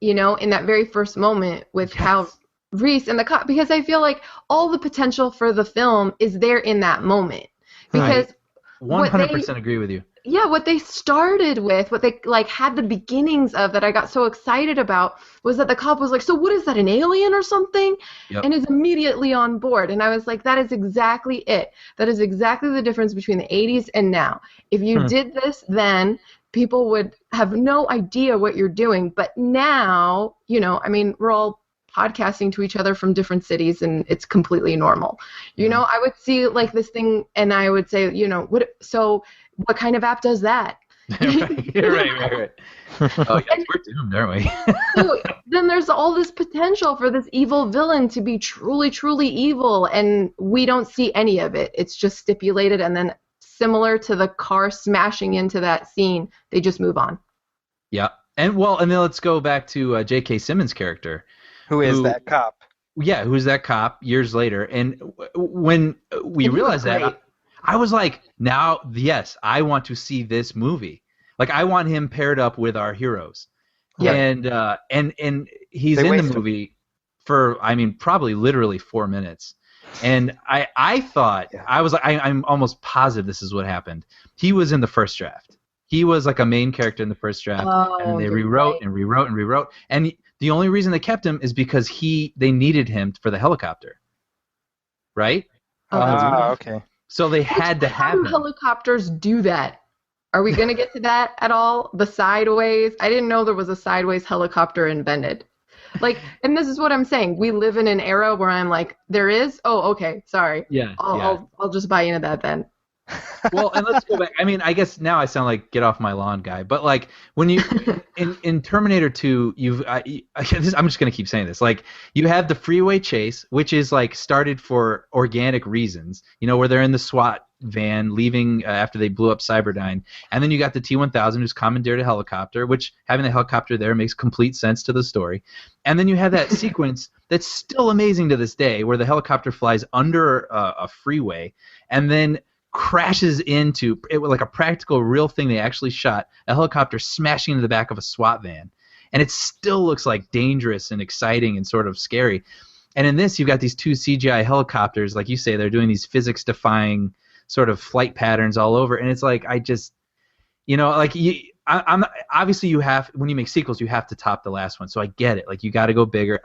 in that very first moment with how Reese and the cop, because I feel like all the potential for the film is there in that moment. Because 100% agree with you. Yeah, what they started with, what they like had the beginnings of that I got so excited about was that the cop was like, so what is that, an alien or something? Yep. And is immediately on board. And I was like, that is exactly it. That is exactly the difference between the 80s and now. If you did this then, people would have no idea what you're doing. But now, we're all podcasting to each other from different cities and it's completely normal. I would see like this thing and I would say, what kind of app does that? right. Oh, yeah, we're doomed, aren't we? So then there's all this potential for this evil villain to be truly, truly evil, and we don't see any of it. It's just stipulated, and then similar to the car smashing into that scene, they just move on. Yeah, and then let's go back to J.K. Simmons' character. Who is that cop? Yeah, who's that cop years later. And when we realized that, I was like, now, yes, I want to see this movie. Like, I want him paired up with our heroes. Yeah. And he's in the movie for, I mean, probably literally 4 minutes. And I thought, I was like, I'm almost positive this is what happened. He was in the first draft. He was like a main character in the first draft. And they rewrote and rewrote and rewrote. And the only reason they kept him is because they needed him for the helicopter. Right? Okay. So they had to have him. How do helicopters do that? Are we going to get to that at all? The sideways? I didn't know there was a sideways helicopter invented. Like, and this is what I'm saying. We live in an era where I'm like, there is? Oh, okay. Sorry. Yeah. I'll just buy into that then. Well, and let's go back. I mean, I guess now I sound like get off my lawn guy, but like when you in Terminator 2, I'm just gonna keep saying this. Like you have the freeway chase, which is like started for organic reasons, where they're in the SWAT van leaving after they blew up Cyberdyne, and then you got the T-1000 who's commandeered a helicopter, which having the helicopter there makes complete sense to the story, and then you have that sequence that's still amazing to this day, where the helicopter flies under a freeway, and then crashes into it like a practical real thing they actually shot, a helicopter smashing into the back of a SWAT van, and it still looks like dangerous and exciting and sort of scary. And in this you've got these two CGI helicopters, like you say, they're doing these physics defying sort of flight patterns all over, and it's like I'm obviously you have, when you make sequels you have to top the last one, so I get it, like you got to go bigger.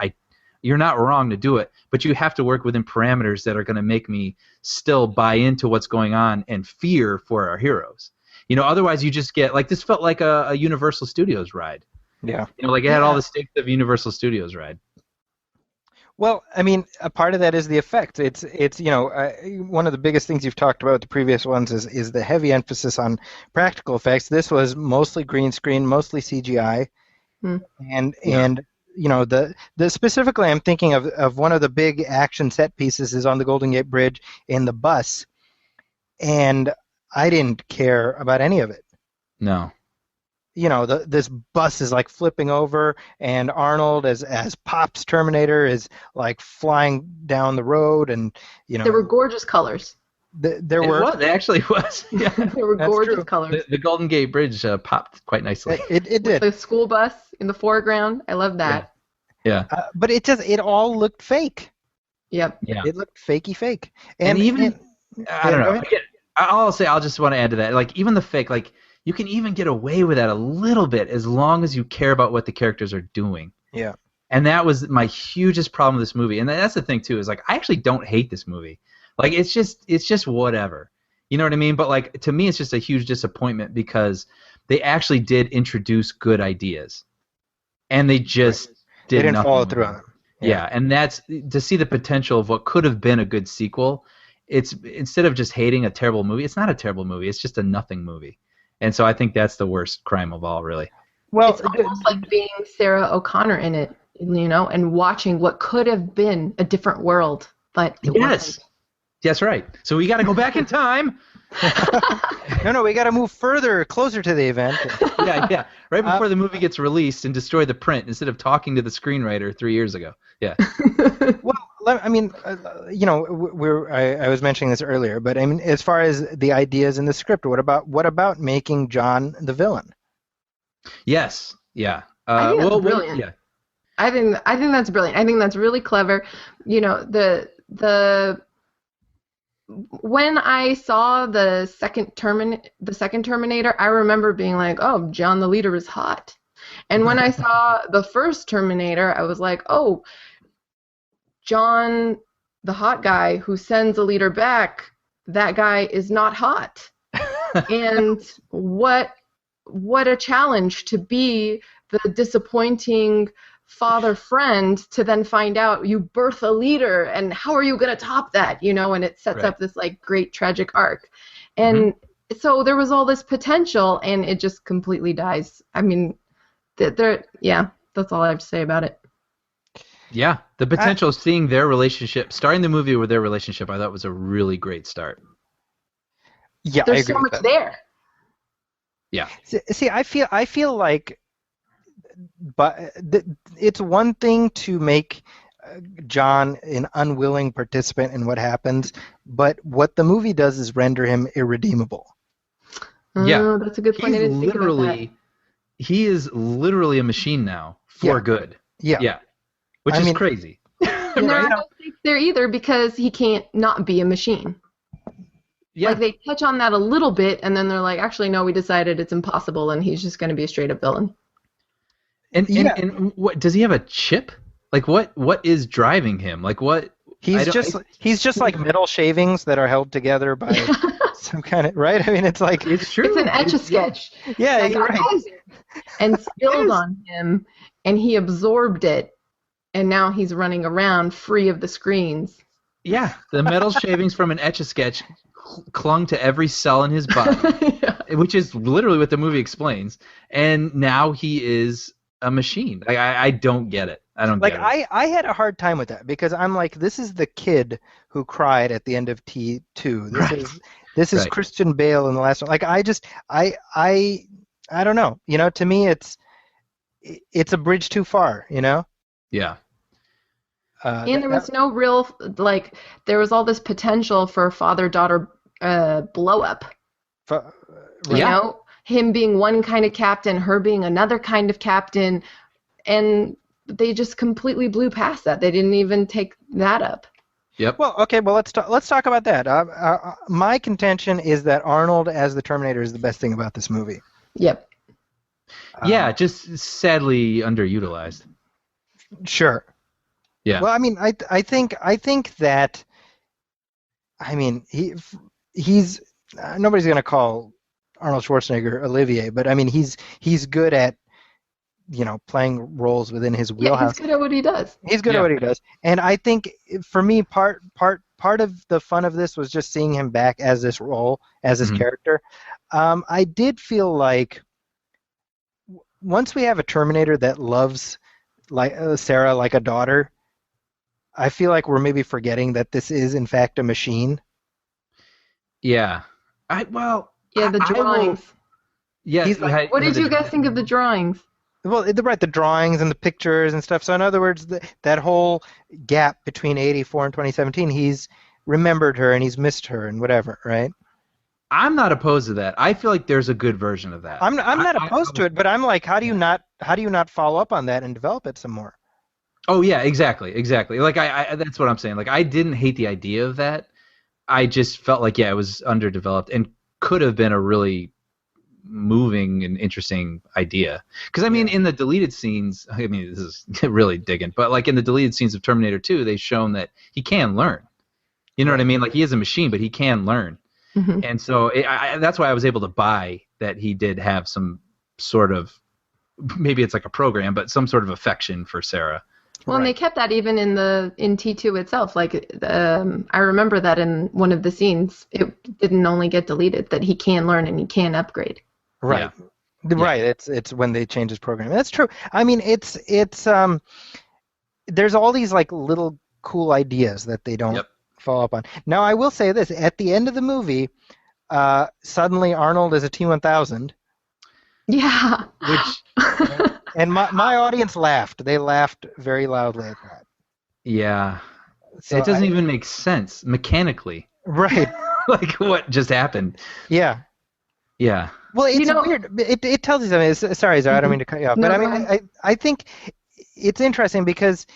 You're not wrong to do it, but you have to work within parameters that are going to make me still buy into what's going on and fear for our heroes. Otherwise you just get, like, this felt like a Universal Studios ride. Yeah. Like it had all the stakes of Universal Studios ride. Well, I mean, a part of that is the effect. It's one of the biggest things you've talked about with the previous ones is the heavy emphasis on practical effects. This was mostly green screen, mostly CGI, and the specifically I'm thinking of one of the big action set pieces is on the Golden Gate Bridge in the bus, and I didn't care about any of it. No. This bus is like flipping over, and Arnold as Pop's Terminator is like flying down the road, and there were gorgeous colors. It actually was. Yeah. There were gorgeous colors. The Golden Gate Bridge popped quite nicely. It did. The school bus in the foreground. I love that. Yeah. But it all looked fake. Yep. Yeah. It looked fakey. And even I don't know. Again, I'll just want to add to that. Like even the fake, like you can even get away with that a little bit as long as you care about what the characters are doing. Yeah. And that was my hugest problem with this movie. And that's the thing too, is like I actually don't hate this movie. Like it's just whatever. You know what I mean? But like to me it's just a huge disappointment because they actually did introduce good ideas. And they just didn't follow through on them. Yeah, and that's to see the potential of what could have been a good sequel. It's instead of just hating a terrible movie, it's not a terrible movie. It's just a nothing movie. And so I think that's the worst crime of all, really. Well, it's almost like being Sarah O'Connor in it, and watching what could have been a different world, but it wasn't. That's right. So we got to go back in time. No, we got to move closer to the event. Yeah. Right before the movie gets released and destroy the print instead of talking to the screenwriter 3 years ago. Yeah. Well, I mean, I was mentioning this earlier, but I mean, as far as the ideas in the script, what about making John the villain? Yes. Yeah. I think that's brilliant. Yeah. I think that's brilliant. I think that's really clever. When I saw the second Terminator, I remember being like, "Oh, John the leader is hot." And when I saw the first Terminator, I was like, "Oh, John, the hot guy who sends a leader back, that guy is not hot." And what a challenge to be the disappointing father friend to then find out you birth a leader, and how are you going to top that, and it sets up this like great tragic arc. And so there was all this potential, and it just completely dies. I mean, that's all I have to say about it. Yeah, the potential of seeing their relationship, starting the movie with their relationship, I thought was a really great start. Yeah, I There's agree so with much that. there. Yeah. See, I feel like, but it's one thing to make John an unwilling participant in what happens, but what the movie does is render him irredeemable. Yeah. That's a good point. I didn't think about that. He is literally a machine now for good. Yeah. Yeah. Which is crazy. And there are no stakes there either because he can't not be a machine. Yeah. Like they touch on that a little bit, and then they're like, actually, no, we decided it's impossible, and he's just going to be a straight up villain. And what does he have a chip? Like what is driving him? Like what? He's just like metal shavings that are held together by some kind of right. I mean, it's like it's true. It's an Etch-a-Sketch. Yeah, that you're got right. and spilled on him, and he absorbed it, and now he's running around free of the screens. Yeah, the metal shavings from an Etch-a-Sketch clung to every cell in his body, which is literally what the movie explains. And now he is a machine. I don't get it. I don't get it. I had a hard time with that because I'm like, this is the kid who cried at the end of T2. This is Christian Bale in the last one. Like I don't know. You know, to me it's a bridge too far. You know. Yeah. And there was no real like. There was all this potential for father-daughter blow up. You know, him being one kind of captain, her being another kind of captain, and they just completely blew past that. They didn't even take that up. Yep. Well, okay. Well, let's talk about that. My contention is that Arnold as the Terminator is the best thing about this movie. Yep. Yeah, just sadly underutilized. Sure. Yeah. Well, I mean, I think that, I mean, he's nobody's gonna call Arnold Schwarzenegger Olivier, but I mean, he's good at, you know, playing roles within his wheelhouse. Yeah, he's good at what he does. He's good at what he does, and I think for me, part of the fun of this was just seeing him back as this role, as this character. I did feel like once we have a Terminator that loves like Sarah like a daughter, I feel like we're maybe forgetting that this is in fact a machine. Yeah. The drawings. Yeah. What did you guys think of the drawings? Well, the drawings and the pictures and stuff. So in other words, that whole gap between 84 and 2017, he's remembered her and he's missed her and whatever, right? I'm not opposed to that. I feel like there's a good version of that. I'm not opposed to it, but I'm like, how do you not follow up on that and develop it some more? Oh yeah, exactly. Like I that's what I'm saying. Like I didn't hate the idea of that. I just felt like it was underdeveloped and could have been a really moving and interesting idea. Because I mean, in the deleted scenes, I mean, this is really digging, but like in the deleted scenes of Terminator 2, they've shown that he can learn. You know what I mean? Like he is a machine, but he can learn. Mm-hmm. And so that's why I was able to buy that he did have some sort of, maybe it's like a program, but some sort of affection for Sarah. Well, and they kept that even in T2 itself. Like, I remember that in one of the scenes, it didn't only get deleted, that he can learn and he can upgrade. Right. Yeah. Right. It's when they change his program. That's true. I mean, it's there's all these like little cool ideas that they don't follow up on. Now, I will say this: at the end of the movie, suddenly Arnold is a T-1000. Yeah. Which. And my audience laughed. They laughed very loudly at that. Yeah. So it doesn't even make sense mechanically. Right. Like what just happened. Yeah. Yeah. Well, it's weird. It tells you something. Sorry, Zahra, I don't mean to cut you off. But I mean, I think it's interesting because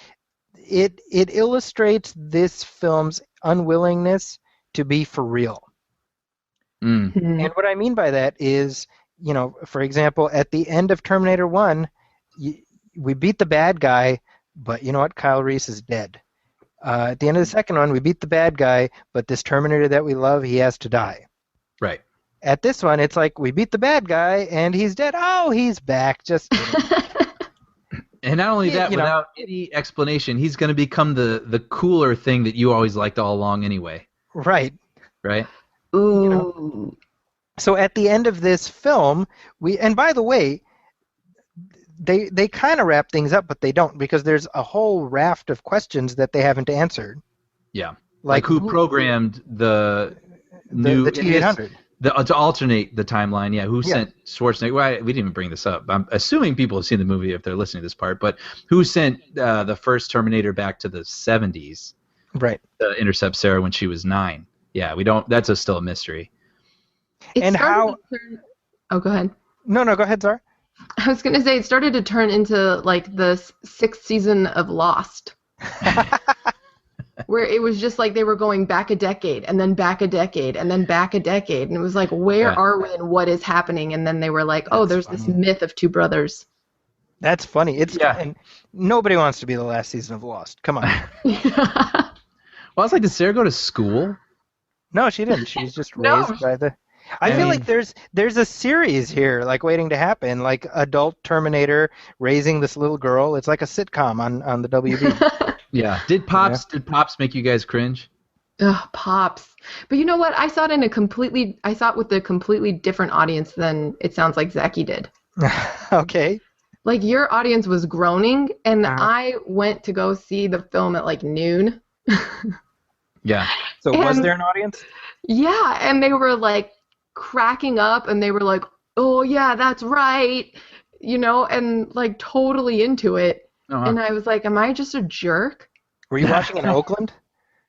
it illustrates this film's unwillingness to be for real. Mm. And what I mean by that is, you know, for example, at the end of Terminator 1, we beat the bad guy, but you know what? Kyle Reese is dead. At the end of the second one, we beat the bad guy, but this Terminator that we love, he has to die. Right. At this one, it's like we beat the bad guy, and he's dead. Oh, he's back. Just And not only that, without any explanation, he's going to become the cooler thing that you always liked all along anyway. Right. Right? Ooh. You know? So at the end of this film, and by the way, they kind of wrap things up, but they don't, because there's a whole raft of questions that they haven't answered. Yeah. Like who programmed the T-800? To alternate the timeline, yeah. Who sent Schwarzenegger? Well, we didn't even bring this up. I'm assuming people have seen the movie if they're listening to this part. But who sent the first Terminator back to the 70s? Right. To intercept Sarah when she was 9. Yeah, we don't. That's still a mystery. And how? Oh, go ahead. No, go ahead, Zahra. I was gonna say it started to turn into like the 6th season of Lost. Where it was just like they were going back a decade and then back a decade and then back a decade. And it was like, where are we and what is happening? And then they were like, there's this myth of 2 brothers. That's funny. And nobody wants to be the last season of Lost. Come on. Well, it's like, did Sarah go to school? No, she didn't. She's just raised by the... I feel like there's a series here, like, waiting to happen, like adult Terminator raising this little girl. It's like a sitcom on the WB. Yeah. Did Pops make you guys cringe? Ugh, Pops. But you know what? I saw it with a completely different audience than it sounds like Zaki did. Okay. Like, your audience was groaning, and I went to go see the film at like noon. Yeah. So was there an audience? Yeah, and they were like cracking up, and they were like, "Oh yeah, that's right," and like totally into it. Uh-huh. And I was like, "Am I just a jerk?" Were you watching in Oakland?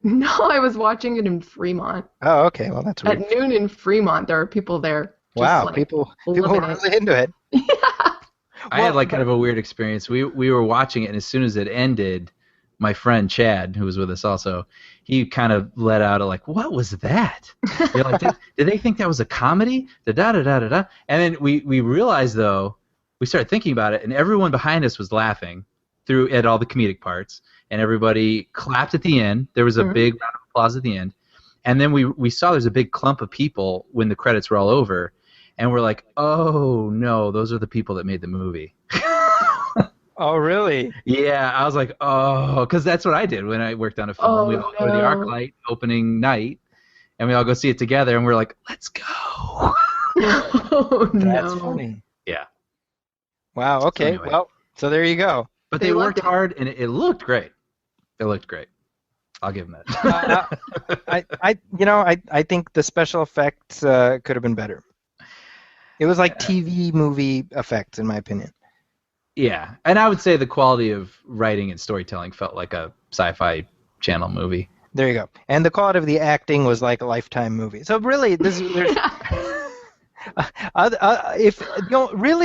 No, I was watching it in Fremont. Oh, okay. Well, that's weird. At noon in Fremont, there are people there. Wow, like, people were really into it. Yeah. I had like kind of a weird experience. We were watching it, and as soon as it ended, my friend Chad, who was with us also, he kind of let out a like, "What was that?" You're like, did they think that was a comedy? Da da da da da. And then we realized, though, we started thinking about it, and everyone behind us was laughing at all the comedic parts, and everybody clapped at the end. There was a big round of applause at the end, and then we saw there's a big clump of people when the credits were all over, and we're like, "Oh no, those are the people that made the movie." Oh, really? Yeah, I was like, oh, because that's what I did when I worked on a film. Oh, we all go to the ArcLight opening night, and we all go see it together, and we're like, let's go. Oh, no. That's funny. Yeah. Wow, okay. So anyway. Well, so there you go. But they worked hard, and it looked great. It looked great. I'll give them that. I think the special effects could have been better. It was like TV movie effects, in my opinion. Yeah, and I would say the quality of writing and storytelling felt like a sci-fi channel movie. There you go. And the quality of the acting was like a Lifetime movie. So really, really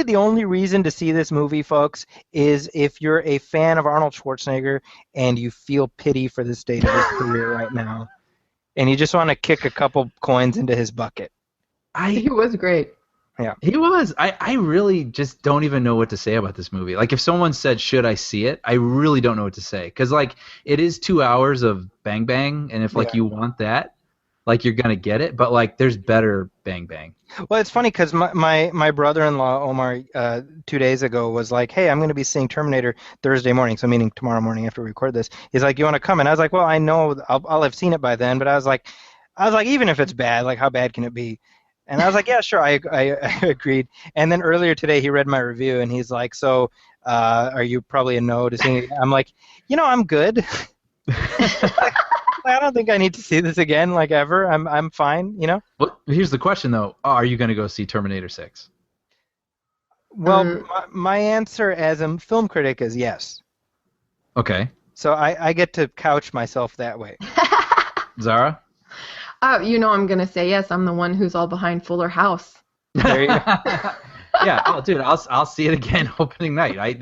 the only reason to see this movie, folks, is if you're a fan of Arnold Schwarzenegger and you feel pity for the state of his career right now, and you just want to kick a couple coins into his bucket. He was great. Yeah, he was. I really just don't even know what to say about this movie. Like, if someone said, should I see it? I really don't know what to say. Because, like, it is 2 hours of bang bang, and if, like, you want that, like, you're going to get it. But, like, there's better bang bang. Well, it's funny because my brother-in-law, Omar, 2 days ago was like, hey, I'm going to be seeing Terminator Thursday morning, so meaning tomorrow morning after we record this. He's like, you want to come? And I was like, well, I know I'll have seen it by then. But I was like, even if it's bad, like, how bad can it be? And I was like, yeah, sure, I agreed. And then earlier today he read my review, and he's like, so are you probably a no to seeing it? I'm like, I'm good. I don't think I need to see this again, like, ever. I'm fine, Well, here's the question, though. Are you going to go see Terminator 6? Well, my answer as a film critic is yes. Okay. So I get to couch myself that way. Zahra? I'm going to say yes. I'm the one who's all behind Fuller House. There you go. Yeah. Oh, dude, I'll see it again opening night.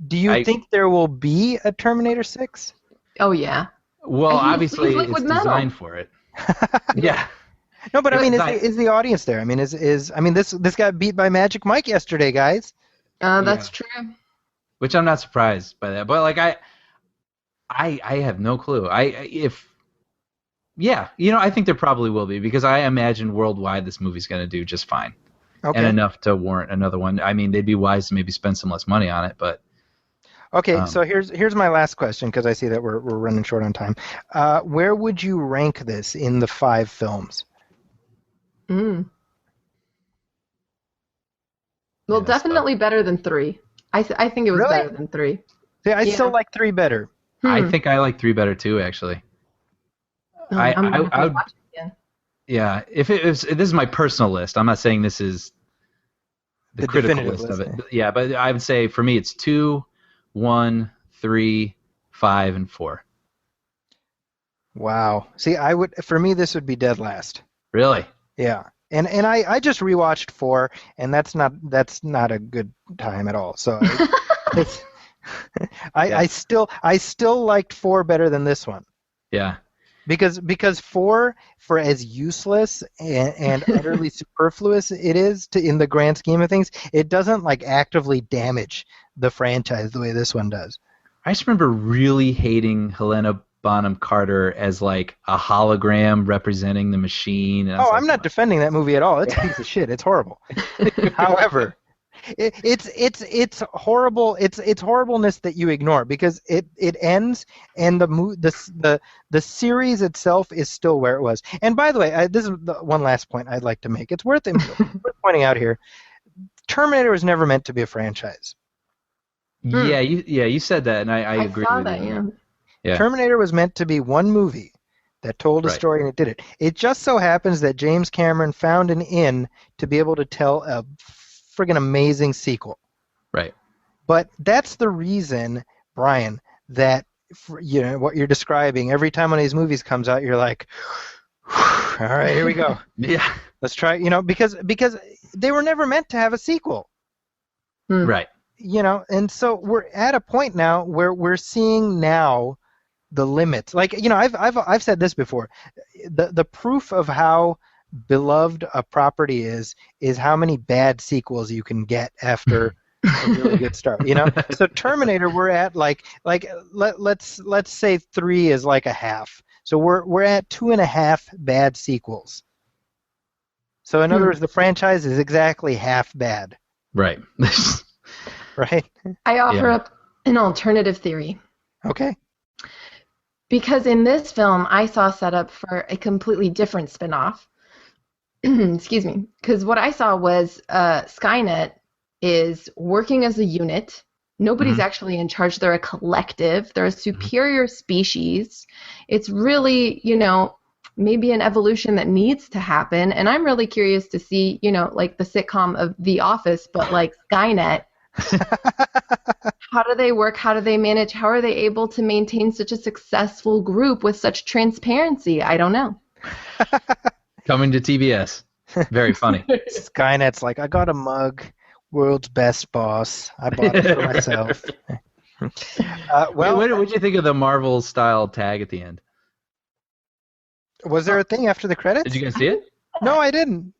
Do you think there will be a Terminator 6? Oh, yeah. Well, obviously, it's designed for it. Yeah. No, but I mean, is the audience there? I mean, this got beat by Magic Mike yesterday, guys. That's true. Which I'm not surprised by that, but like I have no clue. I think there probably will be, because I imagine worldwide this movie's going to do just fine. Okay. And enough to warrant another one. I mean, they'd be wise to maybe spend some less money on it, but. Okay, so here's my last question, because I see that we're running short on time. Where would you rank this in the 5 films? Well, Yeah, that's definitely better than 3. I think it was Really? better than 3. Yeah, I Yeah. still like 3 better. I think I like 3 better too, actually. Oh, I I'm gonna have to would, watch it again. yeah. If this is my personal list, I'm not saying this is the The critical definitive list of it. list. But yeah, but I would say for me it's 2, 1, 3, 5, and 4. Wow. See, for me this would be dead last. Really? Yeah. And I just rewatched 4, and that's not a good time at all. So I still liked 4 better than this one. Yeah. Because 4, for as useless and utterly superfluous it is in the grand scheme of things, it doesn't like actively damage the franchise the way this one does. I just remember really hating Helena Bonham Carter as like a hologram representing the machine. And I was like, I'm not defending that movie at all. It's a piece of shit. It's horrible. However, it's horrible. It's horribleness that you ignore because it ends and the series itself is still where it was. And by the way, this is the one last point I'd like to make. It's worth pointing out here. Terminator was never meant to be a franchise. Yeah, you said that, and I agree saw with that, you. yeah. Terminator was meant to be one movie that told a Right. story, and it did it. It just so happens that James Cameron found an in to be able to tell a friggin' amazing sequel. Right. But that's the reason, Brian, that what you're describing, every time one of these movies comes out, you're like, all right, here we go. Yeah. Let's try, because they were never meant to have a sequel. Right. And so we're at a point now where we're seeing now the limits. Like, I've said this before. The proof of how beloved a property is how many bad sequels you can get after a really good start. So Terminator, we're at let's say 3 is like a half. So we're at 2.5 bad sequels. So in other words, the franchise is exactly half bad. Right. Right? I offer up an alternative theory. Okay. Because in this film, I saw set up for a completely different spin-off. Excuse me. Because what I saw was Skynet is working as a unit. Nobody's actually in charge. They're a collective. They're a superior species. It's really, maybe an evolution that needs to happen. And I'm really curious to see, like the sitcom of The Office, but like Skynet. How do they work? How do they manage? How are they able to maintain such a successful group with such transparency? I don't know. Coming to TBS. Very funny. Skynet's like, I got a mug, world's best boss. I bought it for myself. What did you think of the Marvel style tag at the end? Was there a thing after the credits? Did you guys see it? No, I didn't.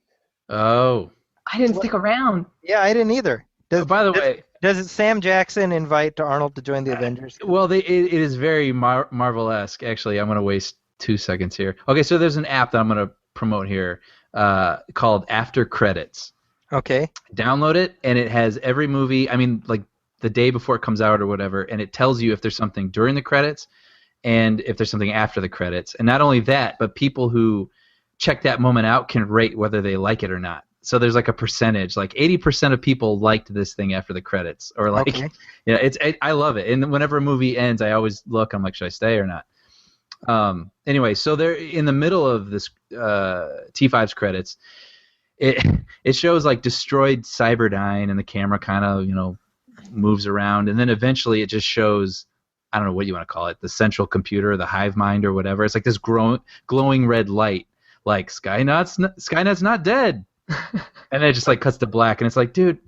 Oh. I didn't stick around. Yeah, I didn't either. By the way, does Sam Jackson invite Arnold to join the Avengers? well, it is very Marvel-esque. Actually, I'm going to waste 2 seconds here. Okay, so there's an app that I'm going to promote here called After Credits. Okay. Download it, and it has every movie. I mean, like the day before it comes out or whatever, and it tells you if there's something during the credits and if there's something after the credits. And not only that, but people who check that moment out can rate whether they like it or not. So there's like a percentage, like 80% of people liked this thing after the credits, or like, Okay. I love it. And whenever a movie ends, I always look. I'm like, should I stay or not? Anyway, so they're in the middle of this T5's credits. It shows like destroyed Cyberdyne, and the camera kind of moves around, and then eventually it just shows, I don't know what you want to call it, the central computer, the hive mind or whatever. It's like this glowing red light, like Skynet's not dead. And then it just like cuts to black, and it's like, dude,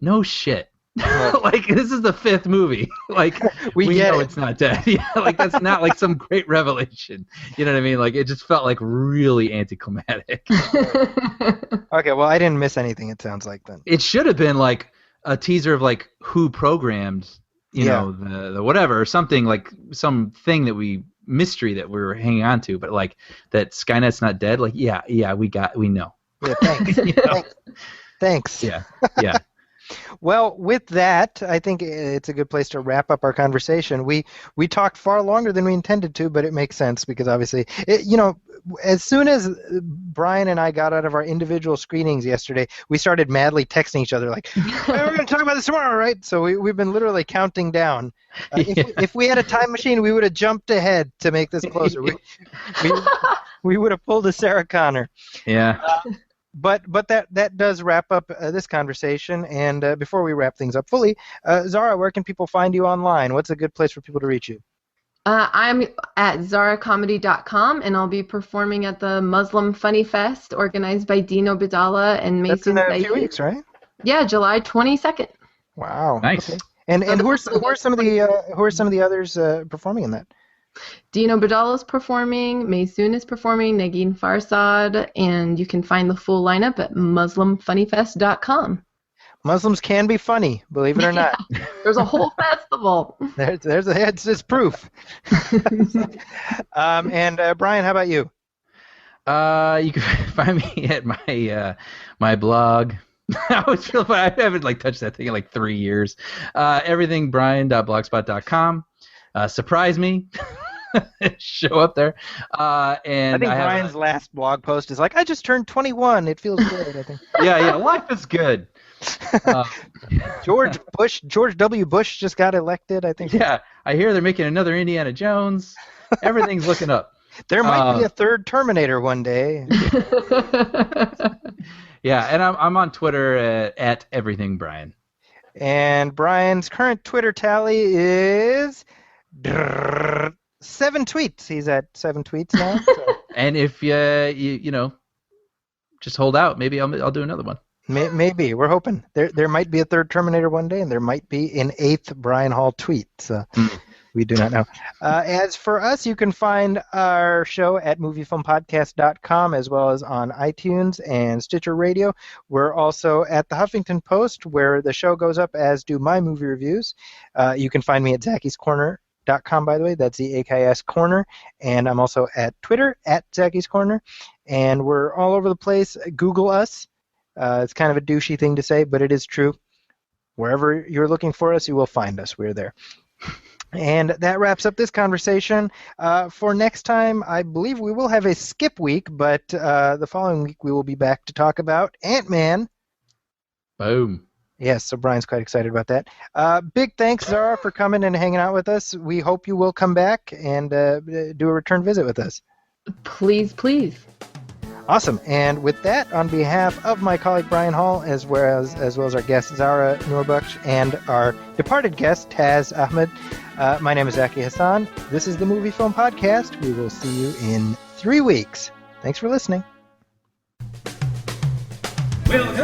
no shit. Like, this is the 5th movie. Like, we get know it. it's not dead. Yeah, like that's not like some great revelation. You know what I mean? Like, it just felt like really anticlimactic. Okay, well, I didn't miss anything, it sounds like, then. It should have been like a teaser of like who programmed, the whatever, or something, like some thing mystery that we were hanging on to, but like that Skynet's not dead. Like, yeah, we know. Yeah, thanks. Thanks. Yeah, yeah. Well, with that, I think it's a good place to wrap up our conversation. We talked far longer than we intended to, but it makes sense because obviously, as soon as Brian and I got out of our individual screenings yesterday, we started madly texting each other like, hey, we're going to talk about this tomorrow, right? So we've been literally counting down. If we had a time machine, we would have jumped ahead to make this closer. We would have pulled a Sarah Connor. Yeah. But that does wrap up this conversation. And before we wrap things up fully, Zahra, where can people find you online? What's a good place for people to reach you? I'm at zahracomedy.com, and I'll be performing at the Muslim Funny Fest organized by Dino Bidala and Mason. That's in a few weeks, right? Yeah, July 22nd. Wow. Nice. Okay. And who are some of the others performing in that? Dino Bidala is performing, Maysoon is performing, Negin Farsad, and you can find the full lineup at MuslimFunnyFest.com. Muslims can be funny, believe it or not. There's a whole festival. It's proof. And Brian, how about you? You can find me at my blog. I always feel I haven't touched that thing in 3 years. Everythingbrian.blogspot.com. Surprise me. Show up there. And I think Brian's last blog post is I just turned 21. It feels good, I think. Yeah, life is good. George W. Bush just got elected, I think. Yeah, I hear they're making another Indiana Jones. Everything's looking up. There might be a third Terminator one day. Yeah, and I'm on Twitter at everythingbrian. And Brian's current Twitter tally is 7 tweets. He's at 7 tweets now. So. And if you just hold out, maybe I'll do another one. Maybe. We're hoping. There might be a third Terminator one day, and there might be an 8th Brian Hall tweet. So we do not know. As for us, you can find our show at MovieFilmPodcast.com as well as on iTunes and Stitcher Radio. We're also at the Huffington Post, where the show goes up, as do my movie reviews. You can find me at ZakisCorner.com, by the way. That's ZAKS Corner. And I'm also at Twitter, at Zakis Corner. And we're all over the place. Google us. It's kind of a douchey thing to say, but it is true. Wherever you're looking for us, you will find us. We're there. And that wraps up this conversation. For next time, I believe we will have a skip week, but the following week we will be back to talk about Ant-Man. Boom. Yes, so Brian's quite excited about that. Big thanks, Zahra, for coming and hanging out with us. We hope you will come back and do a return visit with us. Please, please. Awesome. And with that, on behalf of my colleague Brian Hall, as well as our guest Zahra Noorbakhsh, and our departed guest Taz Ahmed, my name is Zaki Hassan. This is the Movie Film Podcast. We will see you in 3 weeks. Thanks for listening. Welcome